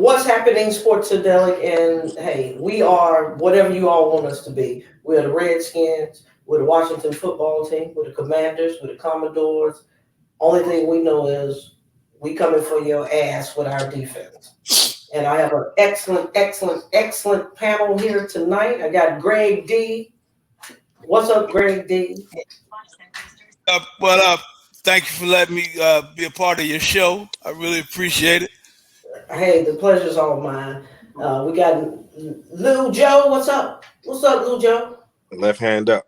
what's happening, Sports-A-Delic? And hey, we are whatever you all want us to be. We're the Redskins, we're the Washington football team, we're the Commanders, we're the Commodores. Only thing we know is we coming for your ass with our defense. And I have an excellent panel here tonight. I got Greg D. What's up, Greg D? What up? Thank you for letting me be a part of your show. I really appreciate it. Hey, the pleasure's all mine. We got Lou Joe. What's up? What's up, Lou Joe? Left hand up.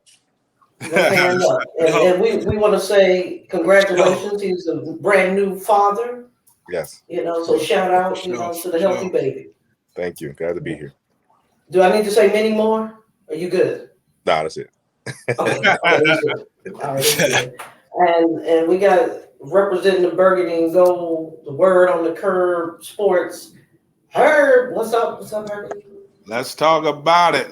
Left hand up. And we want to say congratulations. He's a brand new father. Yes. So shout out, to the healthy baby. Thank you. Glad to be here. Do I need to say many more? Are you good? Nah, that's it. Okay, all right, and we got representing the burgundy and gold, the word on the curb, sports. Herb, what's up? What's up, Herb? Let's talk about it.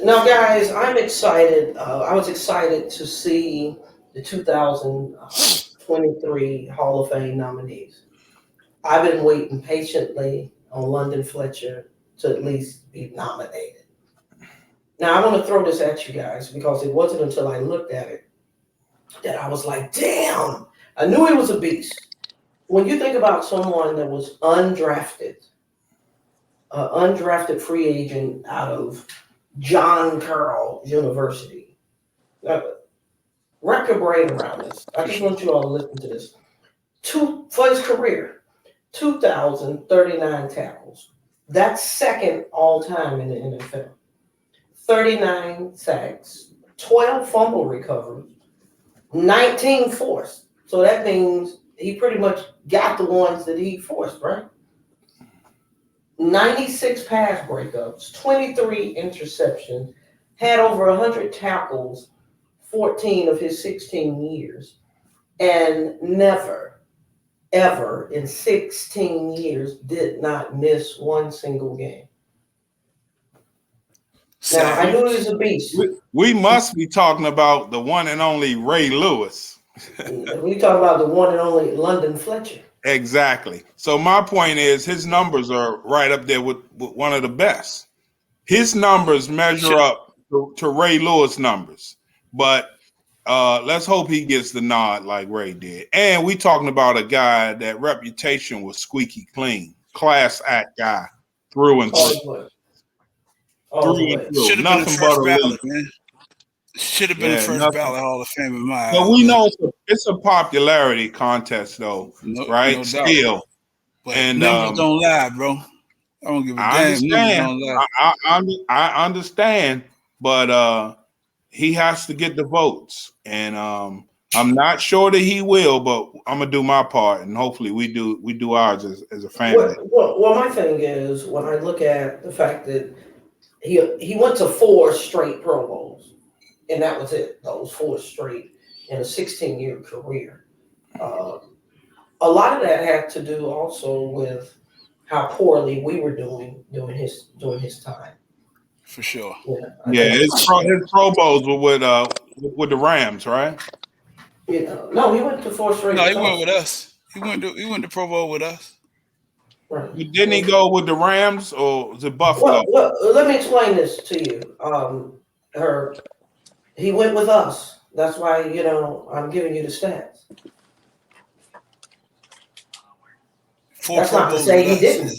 Now, guys, I'm excited. I was excited to see the 2023 Hall of Fame nominees. I've been waiting patiently on London Fletcher to at least be nominated. Now, I want to throw this at you guys because it wasn't until I looked at it that I was like, damn, I knew he was a beast. When you think about someone that was undrafted free agent out of John Carroll University, wrap your brain around this. I just want you all to listen to this. For his career, 2,039 tackles. That's second all time in the NFL. 39 sacks, 12 fumble recoveries, 19 forced. So that means he pretty much got the ones that he forced, right? 96 pass breakups, 23 interceptions, had over 100 tackles, 14 of his 16 years, and never, ever in 16 years did not miss one single game. Now, I knew he was a beast. We must be talking about the one and only Ray Lewis. We talk about the one and only London Fletcher. Exactly. So my point is his numbers are right up there with one of the best. His numbers measure up to Ray Lewis numbers. But let's hope he gets the nod like Ray did. And we talking about a guy that reputation was squeaky clean. Class act guy through and through. Should have been the first ballot, man. Should have been the first ballot Hall of Fame in my eyes. But we know it's a popularity contest, though, right? No Still, but numbers don't lie, bro. I don't give a damn. I understand, but he has to get the votes, and I'm not sure that he will, but I'm gonna do my part, and hopefully we do ours as a family. Well, my thing is when I look at the fact that he went to 4 straight Pro Bowls, and that was it. Those 4 straight in a 16-year career. A lot of that had to do also with how poorly we were doing his time. For sure. Yeah, his Pro Bowls were with the Rams, right? No, he went to 4 straight. No, he went with us. He went to Pro Bowl with us. Right. Didn't he go with the Rams or was it Buffalo? Well, let me explain this to you. He went with us. That's why, I'm giving you the stats. That's not to say he didn't.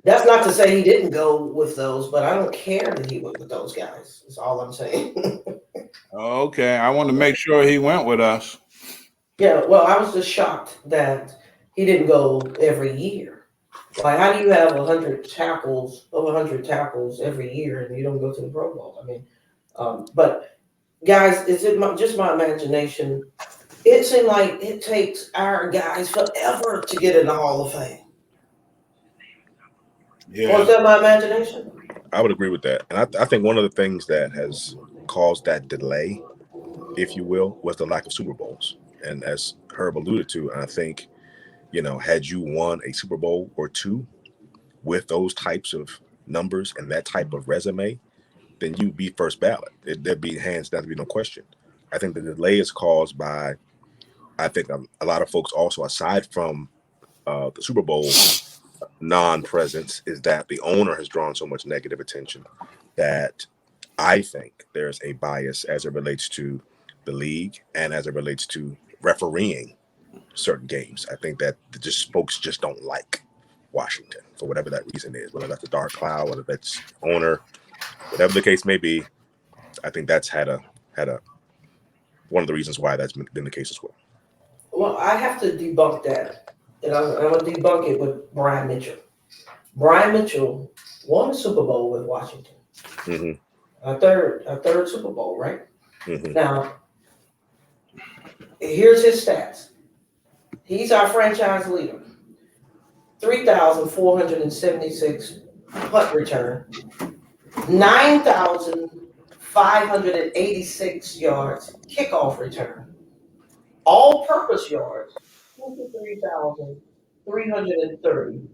That's not to say he didn't go with those, but I don't care that he went with those guys. That's all I'm saying. Okay, I want to make sure he went with us. Yeah, well, I was just shocked that he didn't go every year. Like, how do you have 100 tackles every year and you don't go to the Pro Bowl? I mean, but guys, is it just my imagination? It seemed like it takes our guys forever to get in the Hall of Fame. Yeah. Or is that my imagination? I would agree with that. And I think one of the things that has caused that delay, if you will, was the lack of Super Bowls. And as Herb alluded to, and I think, had you won a Super Bowl or 2 with those types of numbers and that type of resume, then you'd be first ballot. There'd be hands down, to be no question. I think the delay is caused by, I think a lot of folks also, aside from the Super Bowl, non-presence is that the owner has drawn so much negative attention that I think there's a bias as it relates to the league and as it relates to refereeing certain games. I think that just folks just don't like Washington for whatever that reason is, whether that's a dark cloud, whether that's owner, whatever the case may be. I think that's had a one of the reasons why that's been the case as well. Well, I have to debunk that, and I'm going to debunk it with Brian Mitchell. Brian Mitchell won a Super Bowl with Washington. Mm-hmm. A third Super Bowl, right? Mm-hmm. Now, here's his stats. He's our franchise leader. 3,476 punt return, 9,586 yards kickoff return. All-purpose yards, 23,330,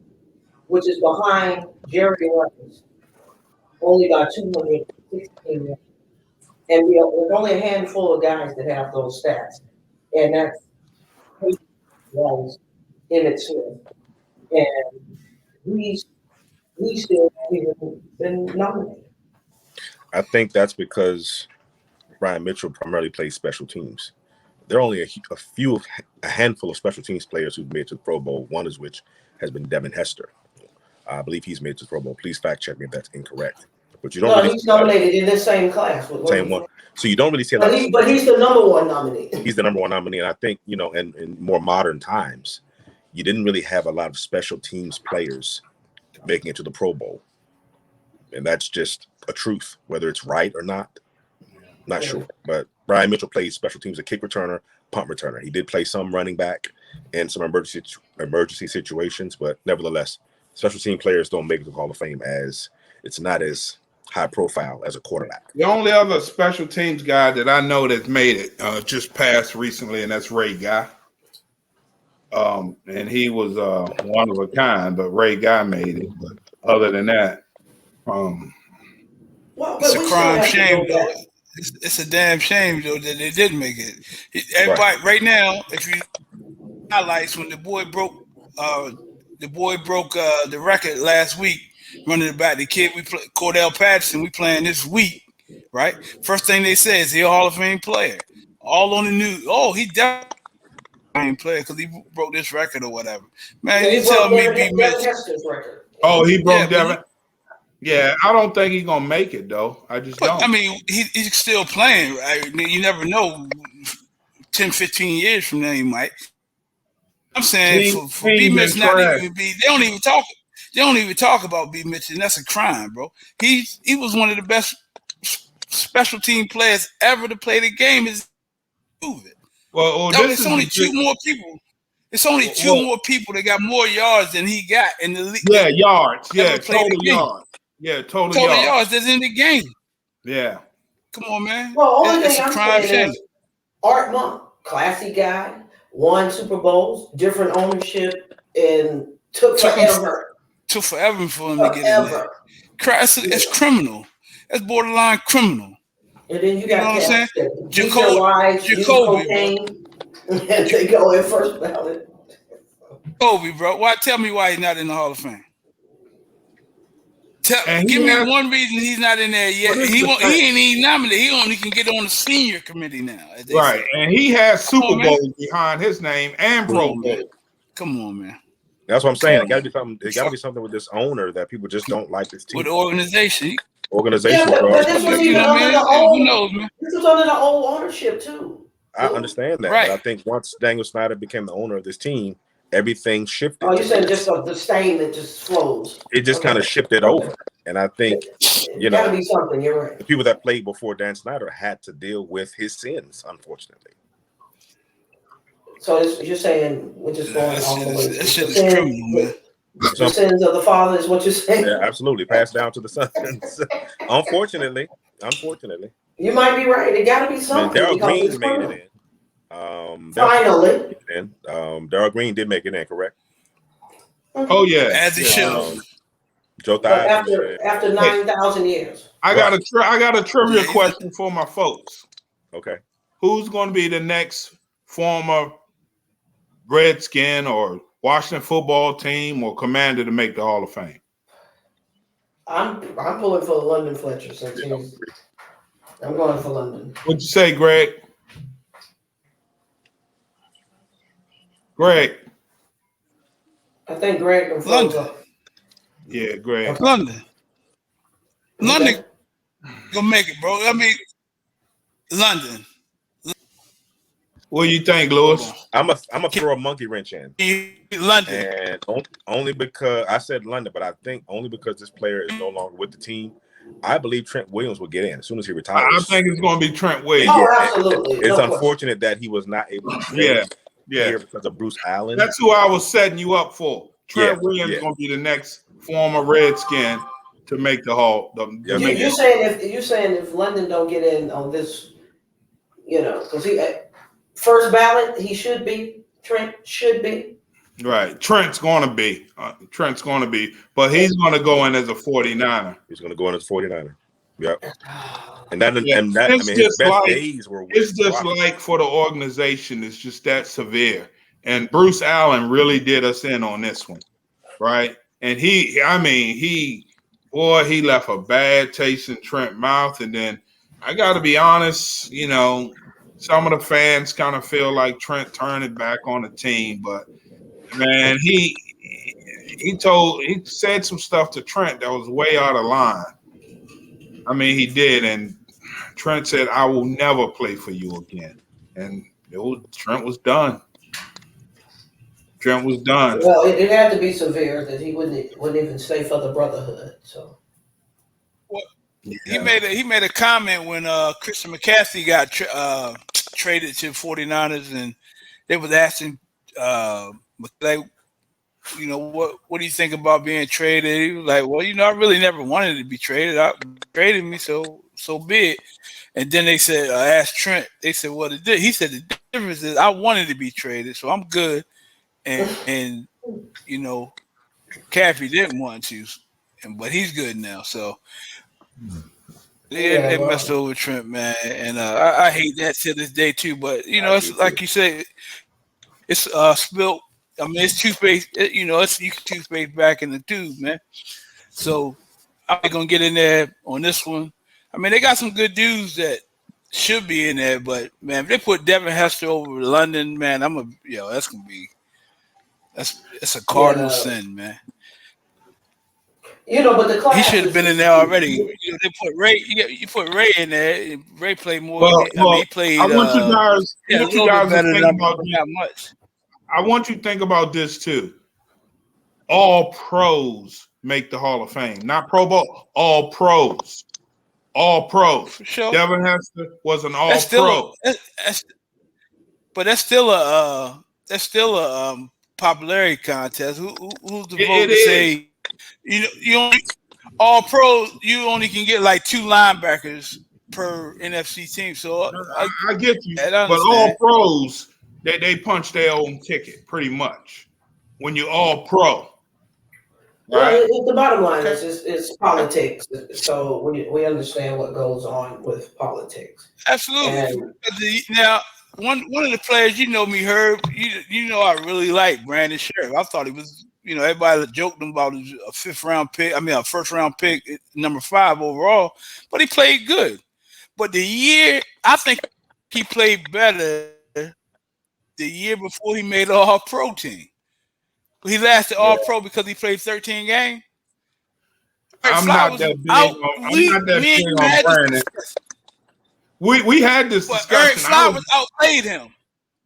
which is behind Jerry Rice, only by 216 yards. And there's only a handful of guys that have those stats, and that's Emmett Smith, and he's still haven't been nominated. I think that's because Brian Mitchell primarily plays special teams. There are only a handful of special teams players who've made it to the Pro Bowl. One is which has been Devin Hester. I believe he's made it to the Pro Bowl. Please fact check me if that's incorrect. But you don't. No, he's nominated in this same class. Same one. So you don't really see a lot. But he's the number one nominee. He's the number one nominee, and I think in more modern times, you didn't really have a lot of special teams players making it to the Pro Bowl, and that's just a truth. Whether it's right or not, not sure. But Brian Mitchell plays special teams, a kick returner, punt returner. He did play some running back in some emergency situations, but nevertheless, special team players don't make it to the Hall of Fame as it's not as high profile as a quarterback. The only other special teams guy that I know that's made it just passed recently, and that's Ray Guy. And he was one of a kind, but Ray Guy made it. But other than that, it's a crime shame, though. It's a damn shame, though, that they didn't make it. Everybody, right now, if you highlights when the boy broke the record last week, running it back. The kid Cordell Patterson, we playing this week, right? First thing they say is he's a Hall of Fame player. All on the news. Oh, he definitely a Hall of Fame player because he broke this record or whatever. Man, you tell me be Mitch. Oh, he broke Devin. Yeah, I don't think he's gonna make it though. I just don't. I mean, he's still playing. Right? You never know. 10, 15 years from now, he might. I'm saying for B. Mitch not even be. They don't even talk. They don't even talk about B. Mitch, and that's a crime, bro. He was one of the best special team players ever to play the game. Is move it. Well, it's only two more people. It's only two more people that got more yards than he got in the league. Yeah, yards. Yeah, total yards. Yeah, total yards that's in the game. Yeah. Come on, man. Well, only it's thing a crime shame. Art Monk, classy guy, won Super Bowls, different ownership, and took forever for him to get in there. It's criminal. That's borderline criminal. And then you got what I'm saying? Jacoby, and they go in first ballot. Jacoby, bro. Tell me why he's not in the Hall of Fame. Give me one reason he's not in there yet. He ain't even nominated. He only can get on the senior committee now. Right, and he has Super Bowls behind his name and Pro Bowl. Come on, man. That's what I'm saying. It got to be something. It got to be something with this owner that people just don't like this team. With the organization. But this was even under the old. Who knows, man? This was under the old ownership too. I understand that, but I think once Daniel Snyder became the owner of this team, everything shifted. Oh, you said just the stain that just flows. It just kind of shifted over, and I think gotta be something. You're right. The people that played before Dan Snyder had to deal with his sins, unfortunately. So you're saying we're just going all the way. That shit is criminal, man. The sins of the father is what you're saying. Yeah, absolutely. Passed down to the sons. Unfortunately. You might be right. It got to be something. Darryl Green made it in. Finally. Darryl Green did make it in, correct? Oh yeah, as he should. Joe Theismann after 9,000 years. I got a trivia question for my folks. Okay. Who's going to be the next former Redskin or Washington football team or Commander to make the Hall of Fame? I'm pulling for London Fletcher since I'm going for London. What'd you say, Greg? Greg. I think Greg can close up. Yeah, Greg. Okay. London gonna make it, bro. I mean, London. What do you think, Lewis? I'm a throw a monkey wrench in. London. And only because I said London, but I think only because this player is no longer with the team. I believe Trent Williams will get in as soon as he retires. I think it's going to be Trent Williams. Oh, absolutely. It's unfortunate that he was not able to stay here because of Bruce Allen. That's who I was setting you up for. Trent Williams is going to be the next former Redskin to make the Hall. You're saying if London don't get in on this, because he first ballot, he should be. Trent should be. Right. Trent's going to be. But he's going to go in as a 49er. He's going to go in as a 49er. Yep. And that, it's his best days were. It's just like for the organization, it's just that severe. And Bruce Allen really did us in on this one, right? And he left a bad taste in Trent's mouth. And then I got to be honest, some of the fans kind of feel like Trent turned it back on the team, but man, he said some stuff to Trent that was way out of line. I mean, he did, and Trent said, "I will never play for you again." And Trent was done. Trent was done. Well, it had to be severe that he wouldn't even stay for the brotherhood. So, he made a comment when Christian McCaffrey got traded to 49ers, and they was asking, what do you think about being traded? He was like, well, I really never wanted to be traded. Traded me, so be it. And then they said, asked Trent. They said, well, he said the difference is I wanted to be traded, so I'm good. And Caffrey didn't want to, but he's good now. So they messed over Trent, man, and I hate that to this day too. But it's like you said, it's spilt. I mean, it's toothpaste. It's you can toothpaste back in the tube, man. So I'm gonna get in there on this one. I mean, they got some good dudes that should be in there, but man, if they put Devin Hester over London, man, it's a cardinal sin, man. But the class he should have been in there already. They put Ray. You put Ray in there. Ray played more. He played. I want you guys to think about not much. I want you to think about this too. All pros make the Hall of Fame, not Pro Bowl. All pros. All pros. For sure. Devin Hester was an all pro. But that's still a popularity contest. Who's the vote to say? You only all pros. You only can get like 2 linebackers per NFC team. So I get you, but all pros they punch their own ticket pretty much when you're all pro. Right? Well, the bottom line is politics. So we understand what goes on with politics. Absolutely. Now, one of the players, me, Herb. I really like Brandon Sheriff. I thought he was. Everybody joked him about a 5th round pick. I mean, a 1st round pick, number 5 overall. But he played good. But I think he played better the year before he made an All-Pro team. He lasted All-Pro because he played 13 games. I'm not that big on Brandon. We had this discussion. Eric Flowers outplayed him.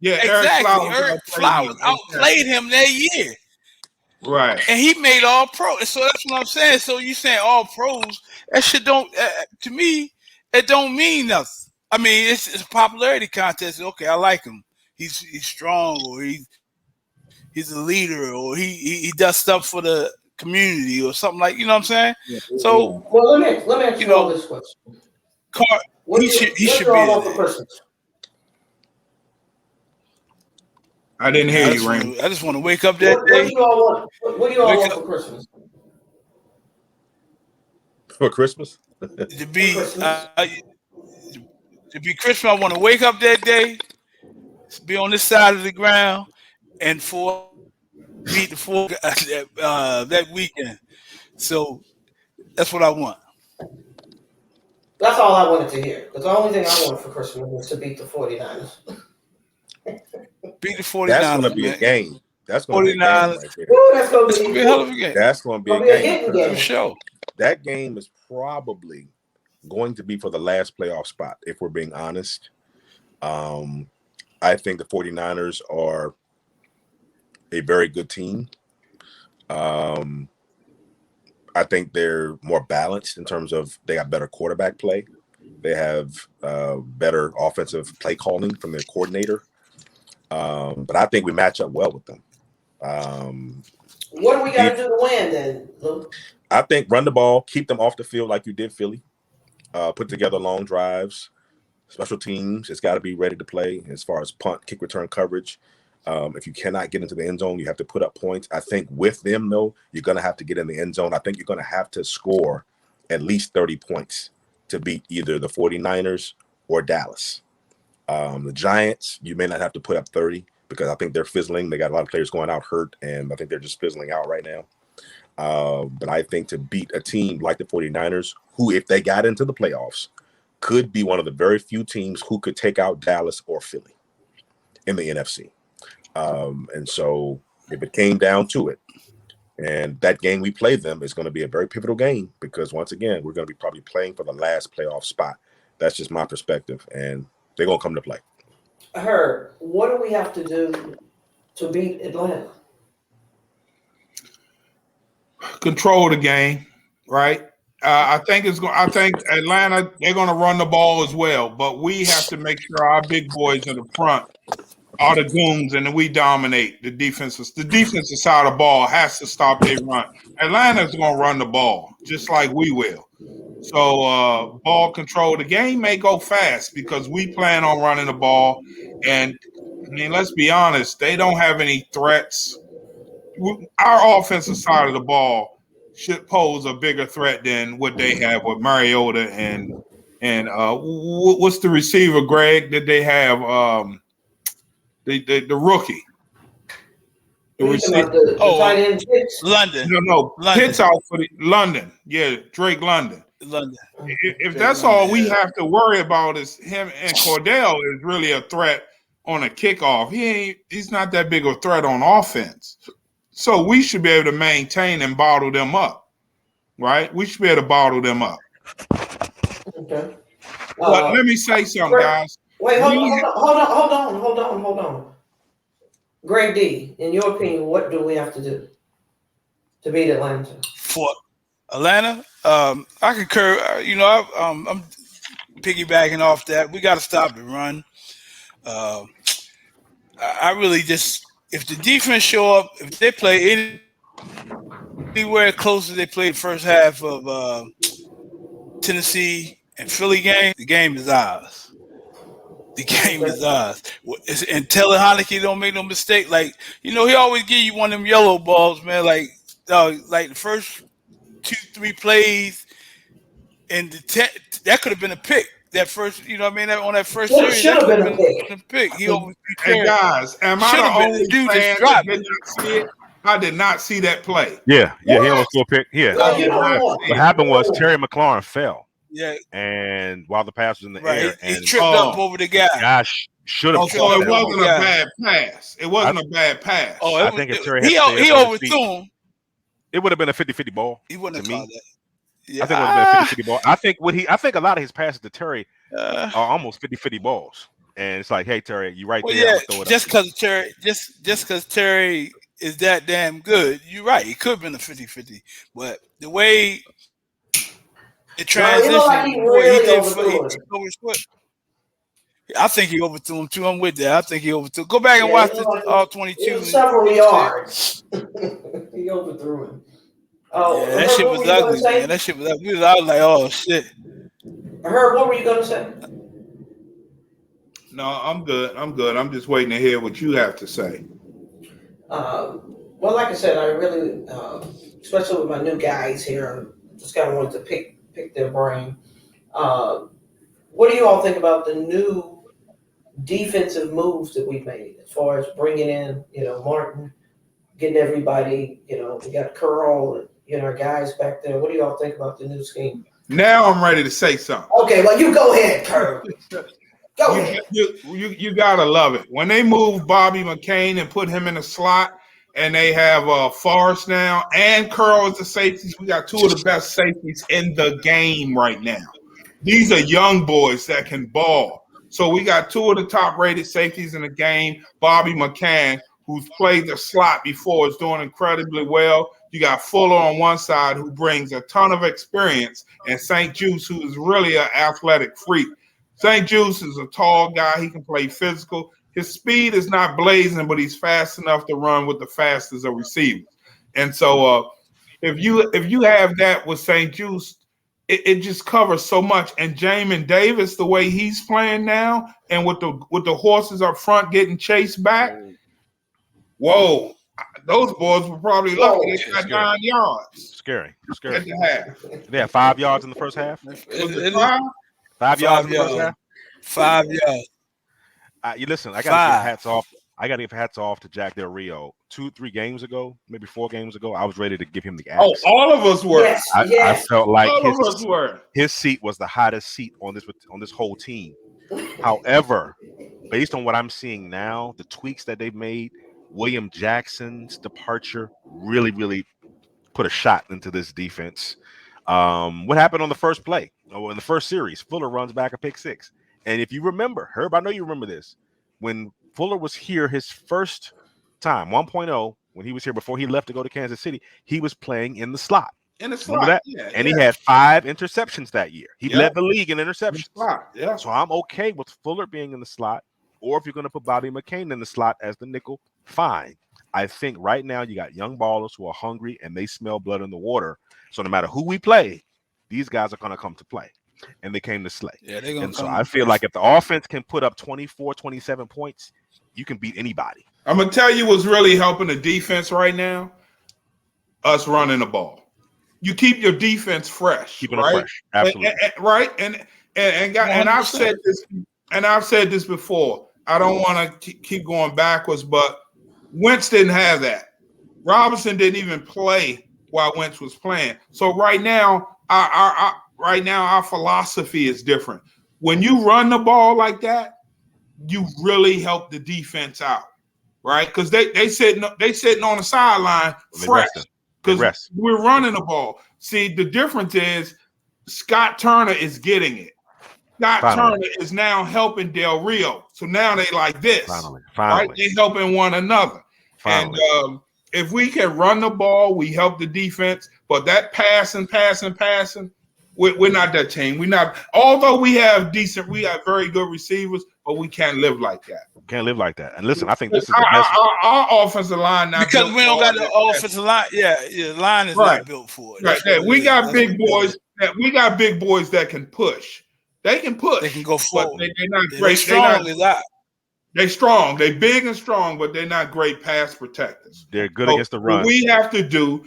Yeah, exactly. Eric Flowers outplayed him that year. Right. And he made All-Pro. So that's what I'm saying. So you saying All-Pros, that shit don't, to me, it don't mean nothing. I mean, it's a popularity contest. Okay, I like him. He's strong, or he's a leader, or he does stuff for the community or something like, you know what I'm saying? Yeah. So well, let me ask you all this question. He should be all for Christmas? I didn't hear you, Raymond. I just want to wake up that day. What do you all want? What do you all want for Christmas? For Christmas? To be Christmas, I want to wake up that day, be on this side of the ground, and for beat the four that weekend. So that's what I want. That's all I wanted to hear. Because the only thing I wanted for Christmas was to beat the 49ers. Beat the That's going to 49ers, be a man. game. That's going to be a game 49ers. right there. Ooh, that's gonna It's gonna be be a hell of a game. That's going to be a gonna be a game hitting For game. sure. that game is probably going to be for the last playoff spot, if we're being honest. I think the 49ers are a very good team. I think they're more balanced in terms of they got better quarterback play. They have better offensive play calling from their coordinator. But I think we match up well with them. What do we got to do to win then, Lou? I think run the ball, keep them off the field like you did Philly. Put together long drives, special teams. It's got to be ready to play as far as punt, kick return coverage. If you cannot get into the end zone, you have to put up points. I think with them, though, you're going to have to get in the end zone. I think you're going to have to score at least 30 points to beat either the 49ers or Dallas. The Giants, you may not have to put up 30 because I think they're fizzling. They got a lot of players going out hurt, and I think they're just fizzling out right now. But I think to beat a team like the 49ers, who, if they got into the playoffs, could be one of the very few teams who could take out Dallas or Philly in the NFC. And so if it came down to it, and that game we play them is going to be a very pivotal game because, once again, we're going to be probably playing for the last playoff spot. That's just my perspective, and they're going to come to play. Herb, what do we have to do to beat Atlanta? Control the game, right? I think Atlanta, they're going to run the ball as well, but we have to make sure our big boys in the front are the goons, and then we dominate the defensive. The defensive side of the ball has to stop their run. Atlanta's going to run the ball just like we will. So ball control. The game may go fast because we plan on running the ball, and I mean, let's be honest, they don't have any threats. Our offensive side of the ball should pose a bigger threat than what they have with Mariota and what's the receiver, Greg, that they have? The rookie. The receiver. The tight end Pitts? London. No. London. Pitts out for London. Yeah, Drake London. London. If that's all we have to worry about is him and Cordell is really a threat on a kickoff. He's not that big of a threat on offense. So we should be able to maintain and bottle them up, right? We should be able to bottle them up. Okay. But let me say something, guys. Wait, hold on. Greg D, in your opinion, what do we have to do to beat Atlanta? For Atlanta, I concur. I'm piggybacking off that. We got to stop the run. I really just, if the defense show up, if they play anywhere close to they played first half of Tennessee and Philly game, the game is ours. The game is ours. And Taylor Heineke don't make no mistake. Like, he always give you one of them yellow balls, man. Like the first 2-3 plays, and that could have been a pick. That first, on that first series, should have been a pick. Hey guys, am I the only fan that did not see it? I did not see that play. Yeah, he almost threw a pick. Yeah. What happened was Terry McLaurin fell. Yeah. And while the pass was in the air, he tripped up over the guy. Gosh, should have. So it wasn't a bad pass. It wasn't a bad pass. I think if Terry he overthrew him. It would have been a 50-50 ball. He wouldn't have called that. Yeah. I think it would have been a 50-50 ball. I think a lot of his passes to Terry are almost 50-50 balls. And it's like, hey, Terry, you right there. Yeah, just because Terry is that damn good, you're right. It could have been a 50-50. But the way it transitioned, I think he overthrew him too. I'm with that. I think he overthrew. Go back and watch all 22. Several yards. He overthrew him. Oh, yeah, that shit was ugly, man. That shit was ugly. I was like, oh shit. Herb, what were you gonna say? No, I'm good. I'm just waiting to hear what you have to say. Well, like I said, I really, especially with my new guys here, I just kind of wanted to pick their brain. What do you all think about the new defensive moves that we've made as far as bringing in, Martin, getting everybody, we got Curl, our guys back there. What do y'all think about the new scheme? Now I'm ready to say something. Okay, well, you go ahead, Curl. Go ahead. You gotta love it. When they moved Bobby McCain and put him in the slot, and they have Forrest now and Curl as the safeties, we got two of the best safeties in the game right now. These are young boys that can ball. So we got two of the top-rated safeties in the game. Bobby McCann, who's played the slot before, is doing incredibly well. You got Fuller on one side, who brings a ton of experience, and St. Juice, who is really an athletic freak. St. Juice is a tall guy. He can play physical. His speed is not blazing, but he's fast enough to run with the fastest of receivers. And so if you have that with St. Juice, it just covers so much. And Jamin Davis, the way he's playing now, and with the horses up front getting chased back, whoa, those boys were probably lucky they got 9 yards. Scary. At the half. They had 5 yards in the first half. Was it 5? 5 yards in the first half. 5 yards. You listen. I gotta give hats off. I gotta give hats off to Jack Del Rio. 2-3 games ago, maybe 4 games ago, I was ready to give him the axe. Oh, all of us were. Yes, I felt like his seat was the hottest seat on this whole team. However, based on what I'm seeing now, the tweaks that they've made, William Jackson's departure really, really put a shot into this defense. What happened on the first play? In the first series, Fuller runs back a pick 6. And if you remember, Herb, I know you remember this. When Fuller was here his first time, 1.0, when he was here before he left to go to Kansas City, he was playing in the slot. In the slot. Remember that? Yeah, and he had 5 interceptions that year. He led the league in interceptions. Yeah. So I'm okay with Fuller being in the slot, or if you're going to put Bobby McCain in the slot as the nickel, fine. I think right now you got young ballers who are hungry and they smell blood in the water. So no matter who we play, these guys are going to come to play. And they came to slay. Yeah, they're gonna and so I feel like if the offense can put up 24, 27 points, you can beat anybody. I'm going to tell you what's really helping the defense right now, us running the ball. You keep your defense fresh. Keeping it fresh. Absolutely. Right? And I've said this before. I don't want to keep going backwards, but Wentz didn't have that. Robinson didn't even play while Wentz was playing. So right now, our philosophy is different. When you run the ball like that, you really help the defense out, right? Because they sitting on the sideline fresh because we're running the ball. See, the difference is Scott Turner is getting it. Scott Turner is now helping Del Rio. So now they like this. Finally. Right? They're helping one another. Finally. And if we can run the ball, we help the defense. But that passing, we're not that team. We're not. Although we have very good receivers, but we can't live like that. Can't live like that. And listen, I think this is the best. Our offensive line now because we don't got the offensive line. Yeah, the line is not built for it. Right. Yeah, we got big boys. We got big boys that can push. They can push. They can go forward. They're not great. They're strong. They're big and strong, but they're not great pass protectors. They're good against the run. What we have to do,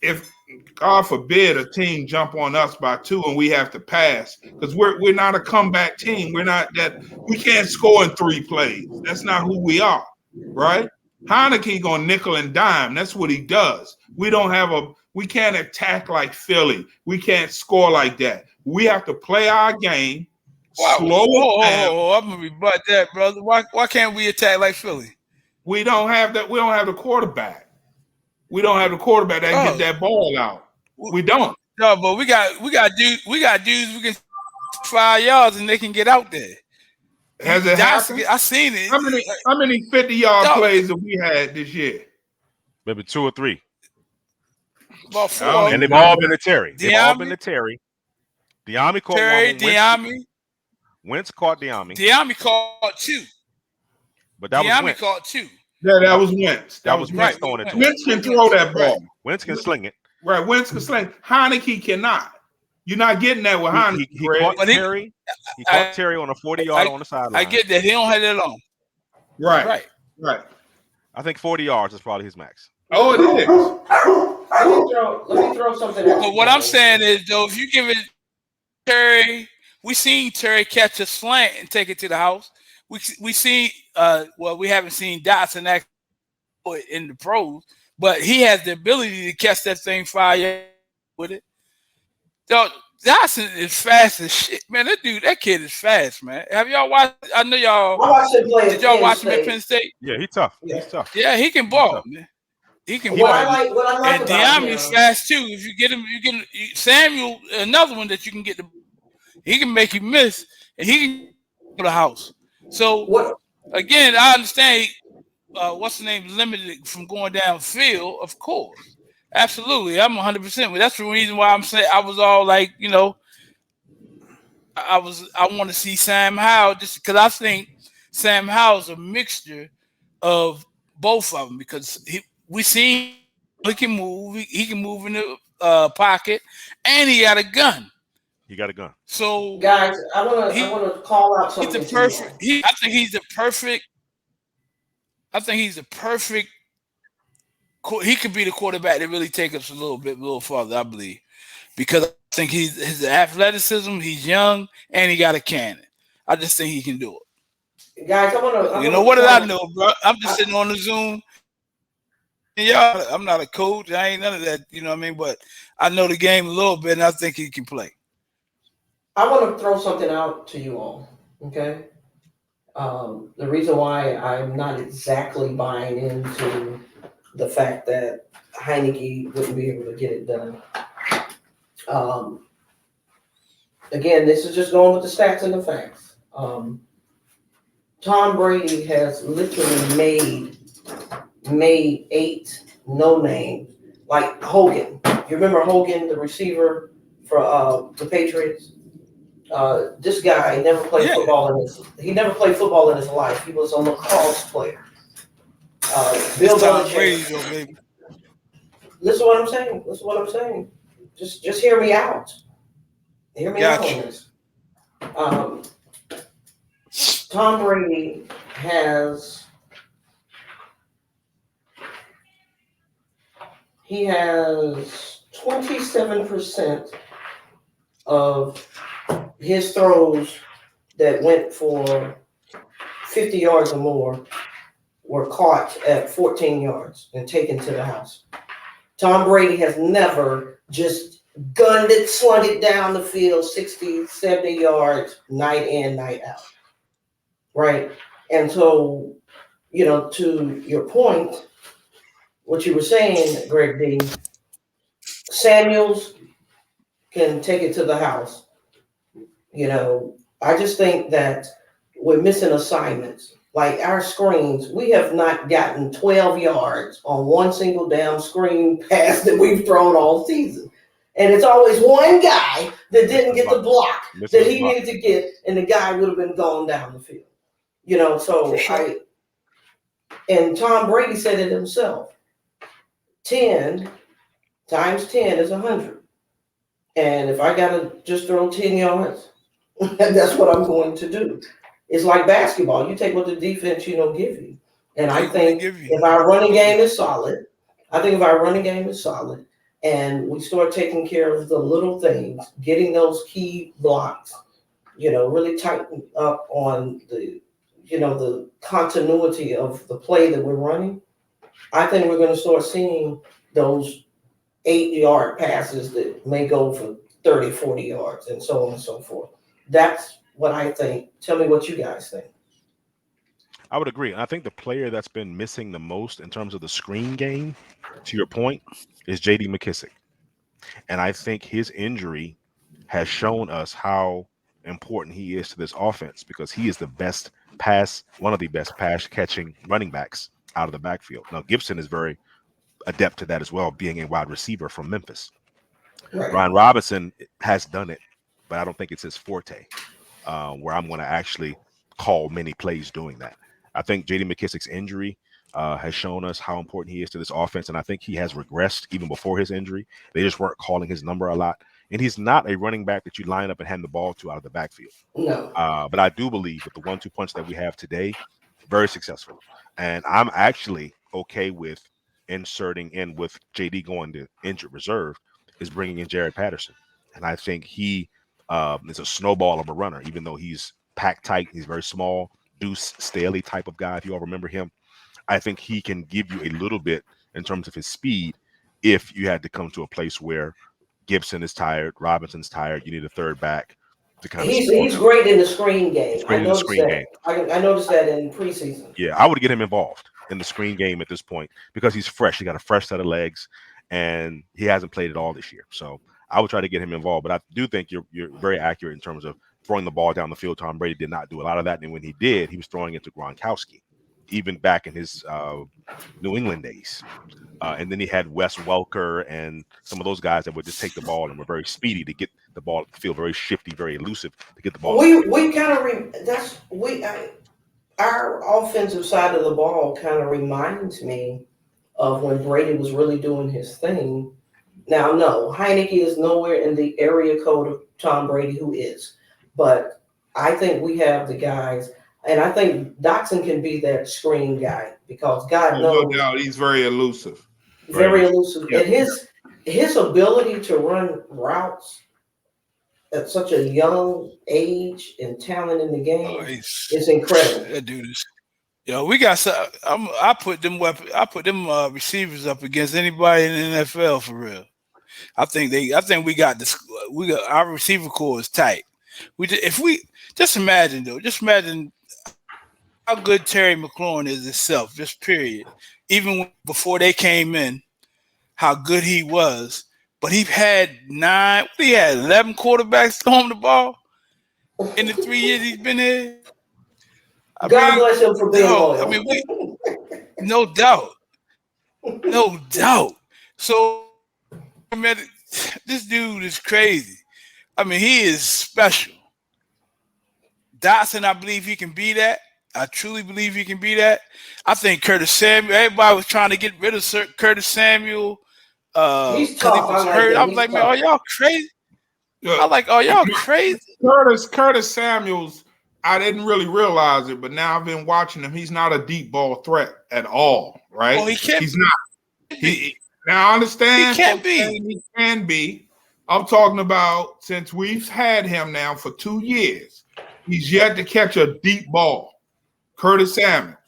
if God forbid a team jump on us by 2 and we have to pass, because we're not a comeback team. We're not that. We can't score in 3 plays. That's not who we are, right? Heineke gonna nickel and dime. That's what he does. We can't attack like Philly. We can't score like that. We have to play our game. I'm gonna rebut that, brother. Why can't we attack like Philly? We don't have that. We don't have the quarterback. We don't have the quarterback that can get that ball out. We don't. No, but we got dudes we can 5 yards and they can get out there. Has it happened? I seen it. How many 50-yard plays have we had this year? Maybe 2 or 3. About 4. And they've all been to Terry. Diami caught Diami. Wentz caught Diami. Diami caught 2. But that was Wentz. Caught 2. Yeah, that was Wentz. That was Wentz throwing it to him. Wentz can throw that ball. Wentz can sling it. Right, Wentz can sling. Heineke cannot. You're not getting that with Heineke. He caught Terry. He caught Terry on a 40-yard on the sideline. I get that. He don't have that long. Right. I think 40 yards is probably his max. Oh, it is. Let me throw something out. But what I'm saying is, though, if you give it Terry, we seen Terry catch a slant and take it to the house. We seen we haven't seen Dotson in the pros, but he has the ability to catch that thing 5 yards with it. So Johnson is fast as shit, man. That kid is fast, man. Have y'all watched? I know y'all. I watched him play Did y'all watch him at Penn State? Yeah, he's tough. Yeah. He's tough. Yeah, he can ball, man. He can What ball. I like and about De'Ami's him, fast too. If you get him, Samuel, another one that you can get he can make you miss, and he can go to the house. So again, I understand. What's the name? Limited from going downfield, of course. Absolutely, I'm 100%. But that's the reason why I'm saying I was all like, I want to see Sam Howell just because I think Sam Howell's a mixture of both of them because we see he can move, he can move in the pocket, and he got a gun. He got a gun. So guys, I want to call out something. He's the perfect. I think he's the perfect. He could be the quarterback that really take us a little farther, I believe, because I think his athleticism. He's young and he got a cannon. I just think he can do it. Guys, what did I know, bro? I'm just sitting on the Zoom. Yeah, I'm not a coach. I ain't none of that. You know what I mean? But I know the game a little bit, and I think he can play. I want to throw something out to you all. Okay. The reason why I'm not exactly buying into the fact that Heineke wouldn't be able to get it done. Again, this is just going with the stats and the facts. Tom Brady has literally made 8 no names, like Hogan. You remember Hogan, the receiver for the Patriots? This guy never played football in his life. He was a lacrosse player. Bill Belichick. Listen to what I'm saying. Just hear me out. Hear me out on this. Tom Brady has 27% of his throws that went for 50 yards or more were caught at 14 yards and taken to the house. Tom Brady has never just gunned it, slung it down the field 60, 70 yards, night in, night out. Right? And so, to your point, what you were saying, Greg D, Samuels can take it to the house. I just think that we're missing assignments. Like our screens, we have not gotten 12 yards on one single damn screen pass that we've thrown all season. And it's always one guy that didn't get the block that he needed to get, and the guy would have been going down the field. And Tom Brady said it himself. 10 times 10 is 100. And if I got to just throw 10 yards, that's what I'm going to do. It's like basketball. You take what the defense, give you. And I think if our running game is solid, and we start taking care of the little things, getting those key blocks, really tighten up on the continuity of the play that we're running, I think we're going to start seeing those 8-yard passes that may go for 30, 40 yards and so on and so forth. That's what I think. Tell me what you guys think. I would agree. I think the player that's been missing the most in terms of the screen game, to your point, is J.D. McKissic. And I think his injury has shown us how important he is to this offense because he is one of the best pass catching running backs out of the backfield. Now, Gibson is very adept to that as well, being a wide receiver from Memphis. Right. Ryan Robinson has done it, but I don't think it's his forte, where I'm going to actually call many plays doing that. I think J.D. McKissic's injury has shown us how important he is to this offense, and I think he has regressed even before his injury. They just weren't calling his number a lot, and he's not a running back that you line up and hand the ball to out of the backfield. No. But I do believe with the 1-2 punch that we have today, very successful. And I'm actually okay with inserting in with J.D. going to injured reserve is bringing in Jared Patterson. And I think he is a snowball of a runner, even though he's packed tight. He's very small, Deuce Staley type of guy. If you all remember him, I think he can give you a little bit in terms of his speed. If you had to come to a place where Gibson is tired, Robinson's tired, you need a third back to kind of. He's great in the screen game. He's great in the screen game. I noticed that in preseason. Yeah, I would get him involved in the screen game at this point because he's fresh. He got a fresh set of legs, and he hasn't played at all this year. So I would try to get him involved. But I do think you're very accurate in terms of throwing the ball down the field. Tom Brady did not do a lot of that, and when he did, he was throwing it to Gronkowski, even back in his New England days. And then he had Wes Welker and some of those guys that would just take the ball and were very speedy to get the ball, feel very shifty, very elusive to get the ball. We kind of our offensive side of the ball kind of reminds me of when Brady was really doing his thing. Now, no, Heineke is nowhere in the area code of Tom Brady, who is, but I think we have the guys. And I think Dotson can be that screen guy because God knows. No doubt, he's very elusive. Very elusive. Yeah. And his ability to run routes at such a young age and talent in the game is incredible. That dude is. We got some. I put them receivers up against anybody in the NFL for real. I think we got this. Our receiver core is tight. If we just imagine how good Terry McLaurin is himself, just period. Even before they came in, how good he was. But he had 11 quarterbacks throw him the ball in the 3 years he's been here. God bless him for being loyal. I mean, no doubt. No doubt. So, man, this dude is crazy. I mean, he is special. Dotson, I believe he can be that. I truly believe he can be that. I think Curtis Samuel, everybody was trying to get rid of Curtis Samuel. He's tough. He was hurt. I was like, man, are y'all crazy? Are y'all crazy? Curtis Samuels, I didn't really realize it, but now I've been watching him. He's not a deep ball threat at all, right? Oh, he can't. He's not. Now I understand. He can't be. He can be. I'm talking about since we've had him now for 2 years, he's yet to catch a deep ball. Curtis Samuels,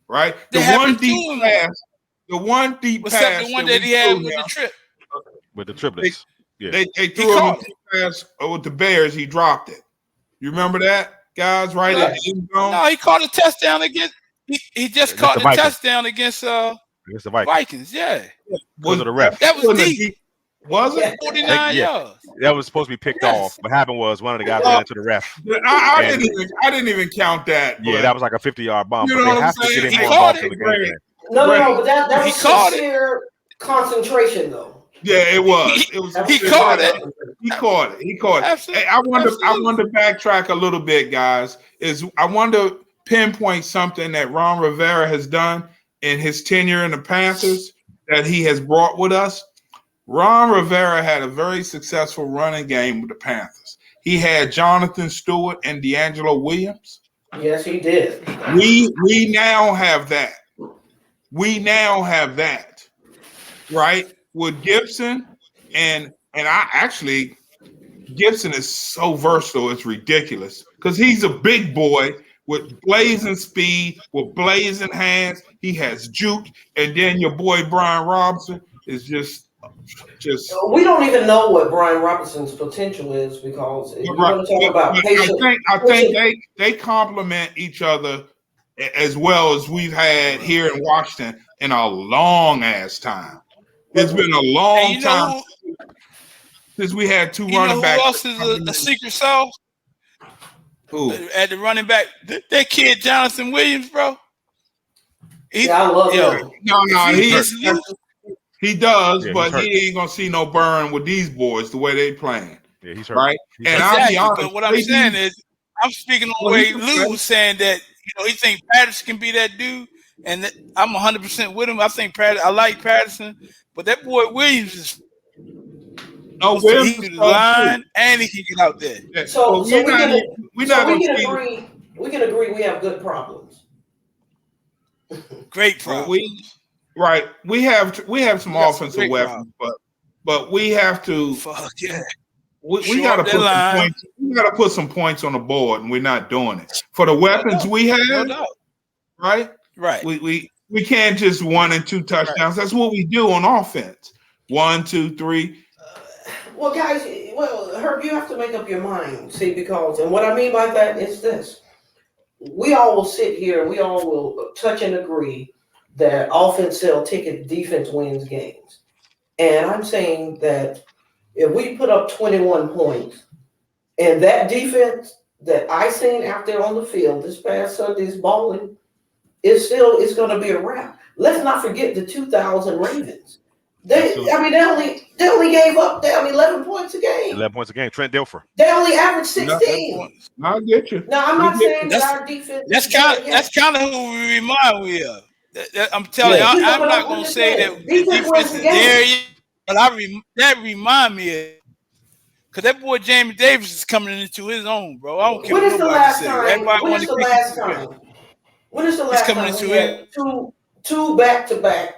right? The one deep pass the one that he had with the trip. With the triplets. They threw him a deep pass with the Bears. He dropped it. You remember that, guys? Right at the end zone? No, he caught a touchdown against. He just caught the touchdown against the Vikings. Yeah. Was it a ref? That was deep. Was it 49 yards? That was supposed to be picked off. What happened was one of the guys ran into the ref. I didn't even count that. Yeah, that was like a 50-yard bomb. You know what I'm saying? He caught it. No, but that was sincere concentration, though. Yeah, it was. He caught it. He caught it. Absolutely. Hey, I want to backtrack a little bit, guys. I want to pinpoint something that Ron Rivera has done in his tenure in the Panthers that he has brought with us. Ron Rivera had a very successful running game with the Panthers. He had Jonathan Stewart and D'Angelo Williams. Yes, he did. We now have that. Right? With Gibson and Gibson is so versatile, it's ridiculous. Because he's a big boy with blazing speed, with blazing hands. He has juke. And then your boy Brian Robinson is just we don't even know what Brian Robinson's potential is because if you're going to talk about patience. I think they complement each other as well as we've had here in Washington in a long ass time. It's been a long time since we had two running backs. Who else is a secret sauce? Who? At the running back, that kid Jonathan Williams, bro. I love him. No, he does, but he ain't gonna see no burn with these boys the way they playing. Yeah, he's hurt. Right? And I'll be honest, but what I'm saying is, I'm speaking on the way Lou was saying that he think Patterson can be that dude, and I'm 100% with him. I think I like Patterson, but that boy Williams is. He can line and he can get out there. Yeah. So we can agree we have good problems. Great problems. We have some offensive weapons, but we have to. Fuck yeah. we got to put some points. We got to put some points on the board, and we're not doing it. For the weapons we have, no doubt. Right. We can't just 1 and 2 touchdowns. That's what we do on offense. 1, 2, 3. Well, guys, Herb, you have to make up your mind. See, and what I mean by that is this: we all will sit here and we all will touch and agree that offense sells tickets, defense wins games. And I'm saying that if we put up 21 points and that defense that I seen out there on the field this past Sunday's balling, it's going to be a wrap. Let's not forget the 2000 Ravens. They only gave up 11 points a game. 11 points a game. Trent Dilfer. They only averaged 16. I get you. Now I'm not saying that our defense. That's kind of who we remind me of. I'm telling you, I'm not going to say that the defense is there yet, but that remind me of. Because that boy Jamie Davis is coming into his own, bro. I don't care what nobody says. When is the last time? When is the last time we had two back-to-back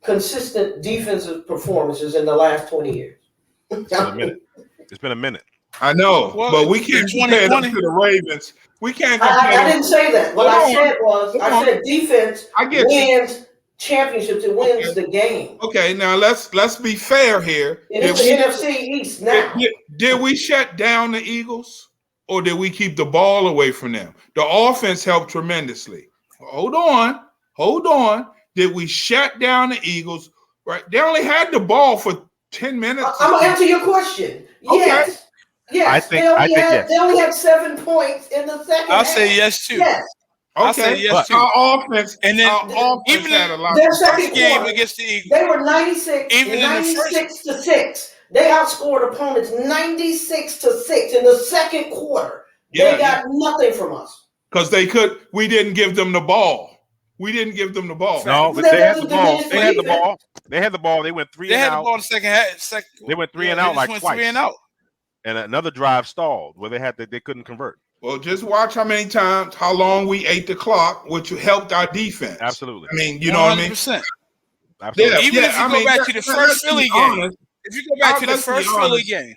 consistent defensive performances in the last 20 years? It's been a minute. I know, but we can't compare them to the Ravens. We can't compare I didn't say that. What I said was, I said defense wins championships. It wins the game. Okay, now let's be fair here. It's the NFC East now. Did we shut down the Eagles, or did we keep the ball away from them? The offense helped tremendously. Hold on. Did we shut down the Eagles? Right? They only had the ball for 10 minutes. I'm gonna answer your question. Yes. Okay. Yes. They only had 7 points in the second half. I'll say yes too. Yes. I'll say yes too. Our offense, and then even had a lot. Their first second game quarter, against the Eagles, they were 96 to 6. They outscored opponents 96 to 6 in the second quarter. They got nothing from us. Because we didn't give them the ball. No, but they had the ball. They had the ball. They went 3 and out. They had the ball in the second half. They went 3 and out like twice. 3 and out. And another drive stalled where they couldn't convert. Well, just watch how long we ate the clock, which helped our defense. Absolutely. I mean, you know what I mean? 100%. Absolutely. Even if you go back to the first Philly game. If you go back to the first Philly game.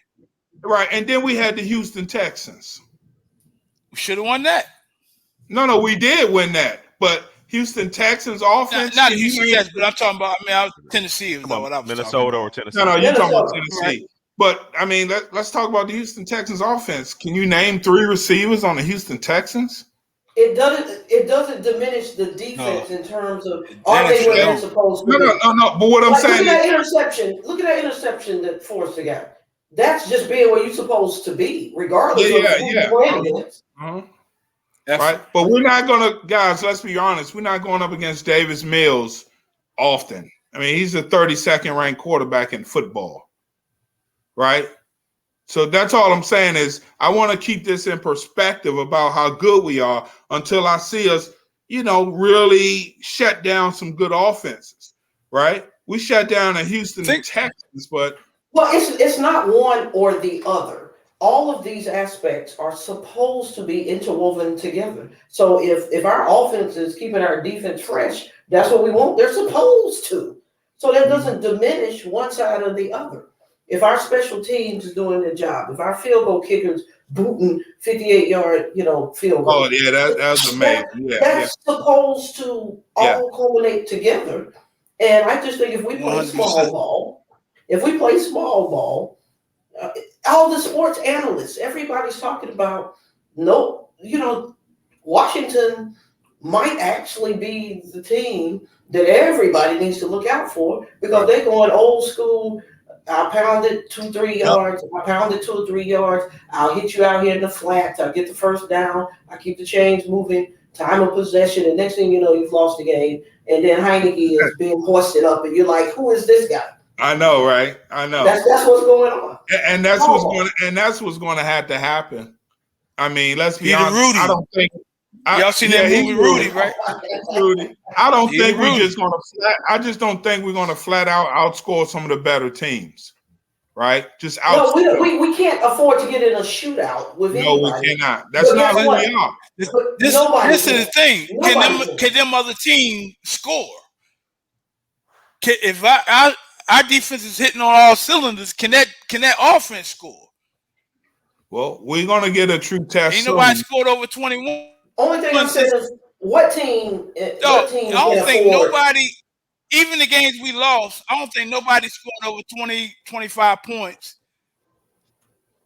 Right, and then we had the Houston Texans. We should have won that. No, we did win that. But Houston Texans offense. Not Houston Texans, but I'm talking about, I was Tennessee. Is what I was Minnesota or Tennessee. No, you're talking about Tennessee. Right. But, I mean, let's talk about the Houston Texans offense. Can you name 3 receivers on the Houston Texans? It doesn't diminish the defense in terms of are they where they're supposed to be. No. But what I'm saying look at that interception that Forrest got. That's just being where you're supposed to be, regardless of who you're playing against. Right? But we're not going to, guys, let's be honest, we're not going up against Davis Mills often. I mean, he's the 32nd ranked quarterback in football. Right? So that's all I'm saying is I want to keep this in perspective about how good we are until I see us, really shut down some good offenses, right? We shut down the Houston Texans, but... Well, it's not one or the other. All of these aspects are supposed to be interwoven together. So if our offense is keeping our defense fresh, that's what we want. They're supposed to. So that doesn't diminish one side or the other. If our special teams is doing their job, if our field goal kickers booting 58-yard, field goal. Oh yeah, that's amazing. That's supposed to all culminate together. And I just think if we play small ball, all the sports analysts, everybody's talking about Washington might actually be the team that everybody needs to look out for because they're going old school. I'll pound it 2-3 yards. I'll pound it 2 or 3 yards. I'll hit you out here in the flats. I'll get the first down. I keep the chains moving. Time of possession. And next thing you know, you've lost the game. And then Heineke is being hoisted up, and you're like, "Who is this guy?" I know, right? I know. That's what's going on. And that's what's going to have to happen. I mean, let's be honest. Rudy. I don't think. Y'all seen that movie Rudy, right? Rudy. I don't think we're just going to. I just don't think we're going to flat out outscore some of the better teams, right? Just outscore. No, we can't afford to get in a shootout with anybody. No, we cannot. That's not who we are. This is the thing. Can them other teams score? If our defense is hitting on all cylinders, can that offense score? Well, we're gonna get a true test. Ain't nobody scored over 21. Only thing I'm saying is, what team I can don't think afford? nobody, even the games we lost, I don't think nobody scored over 20, 25 points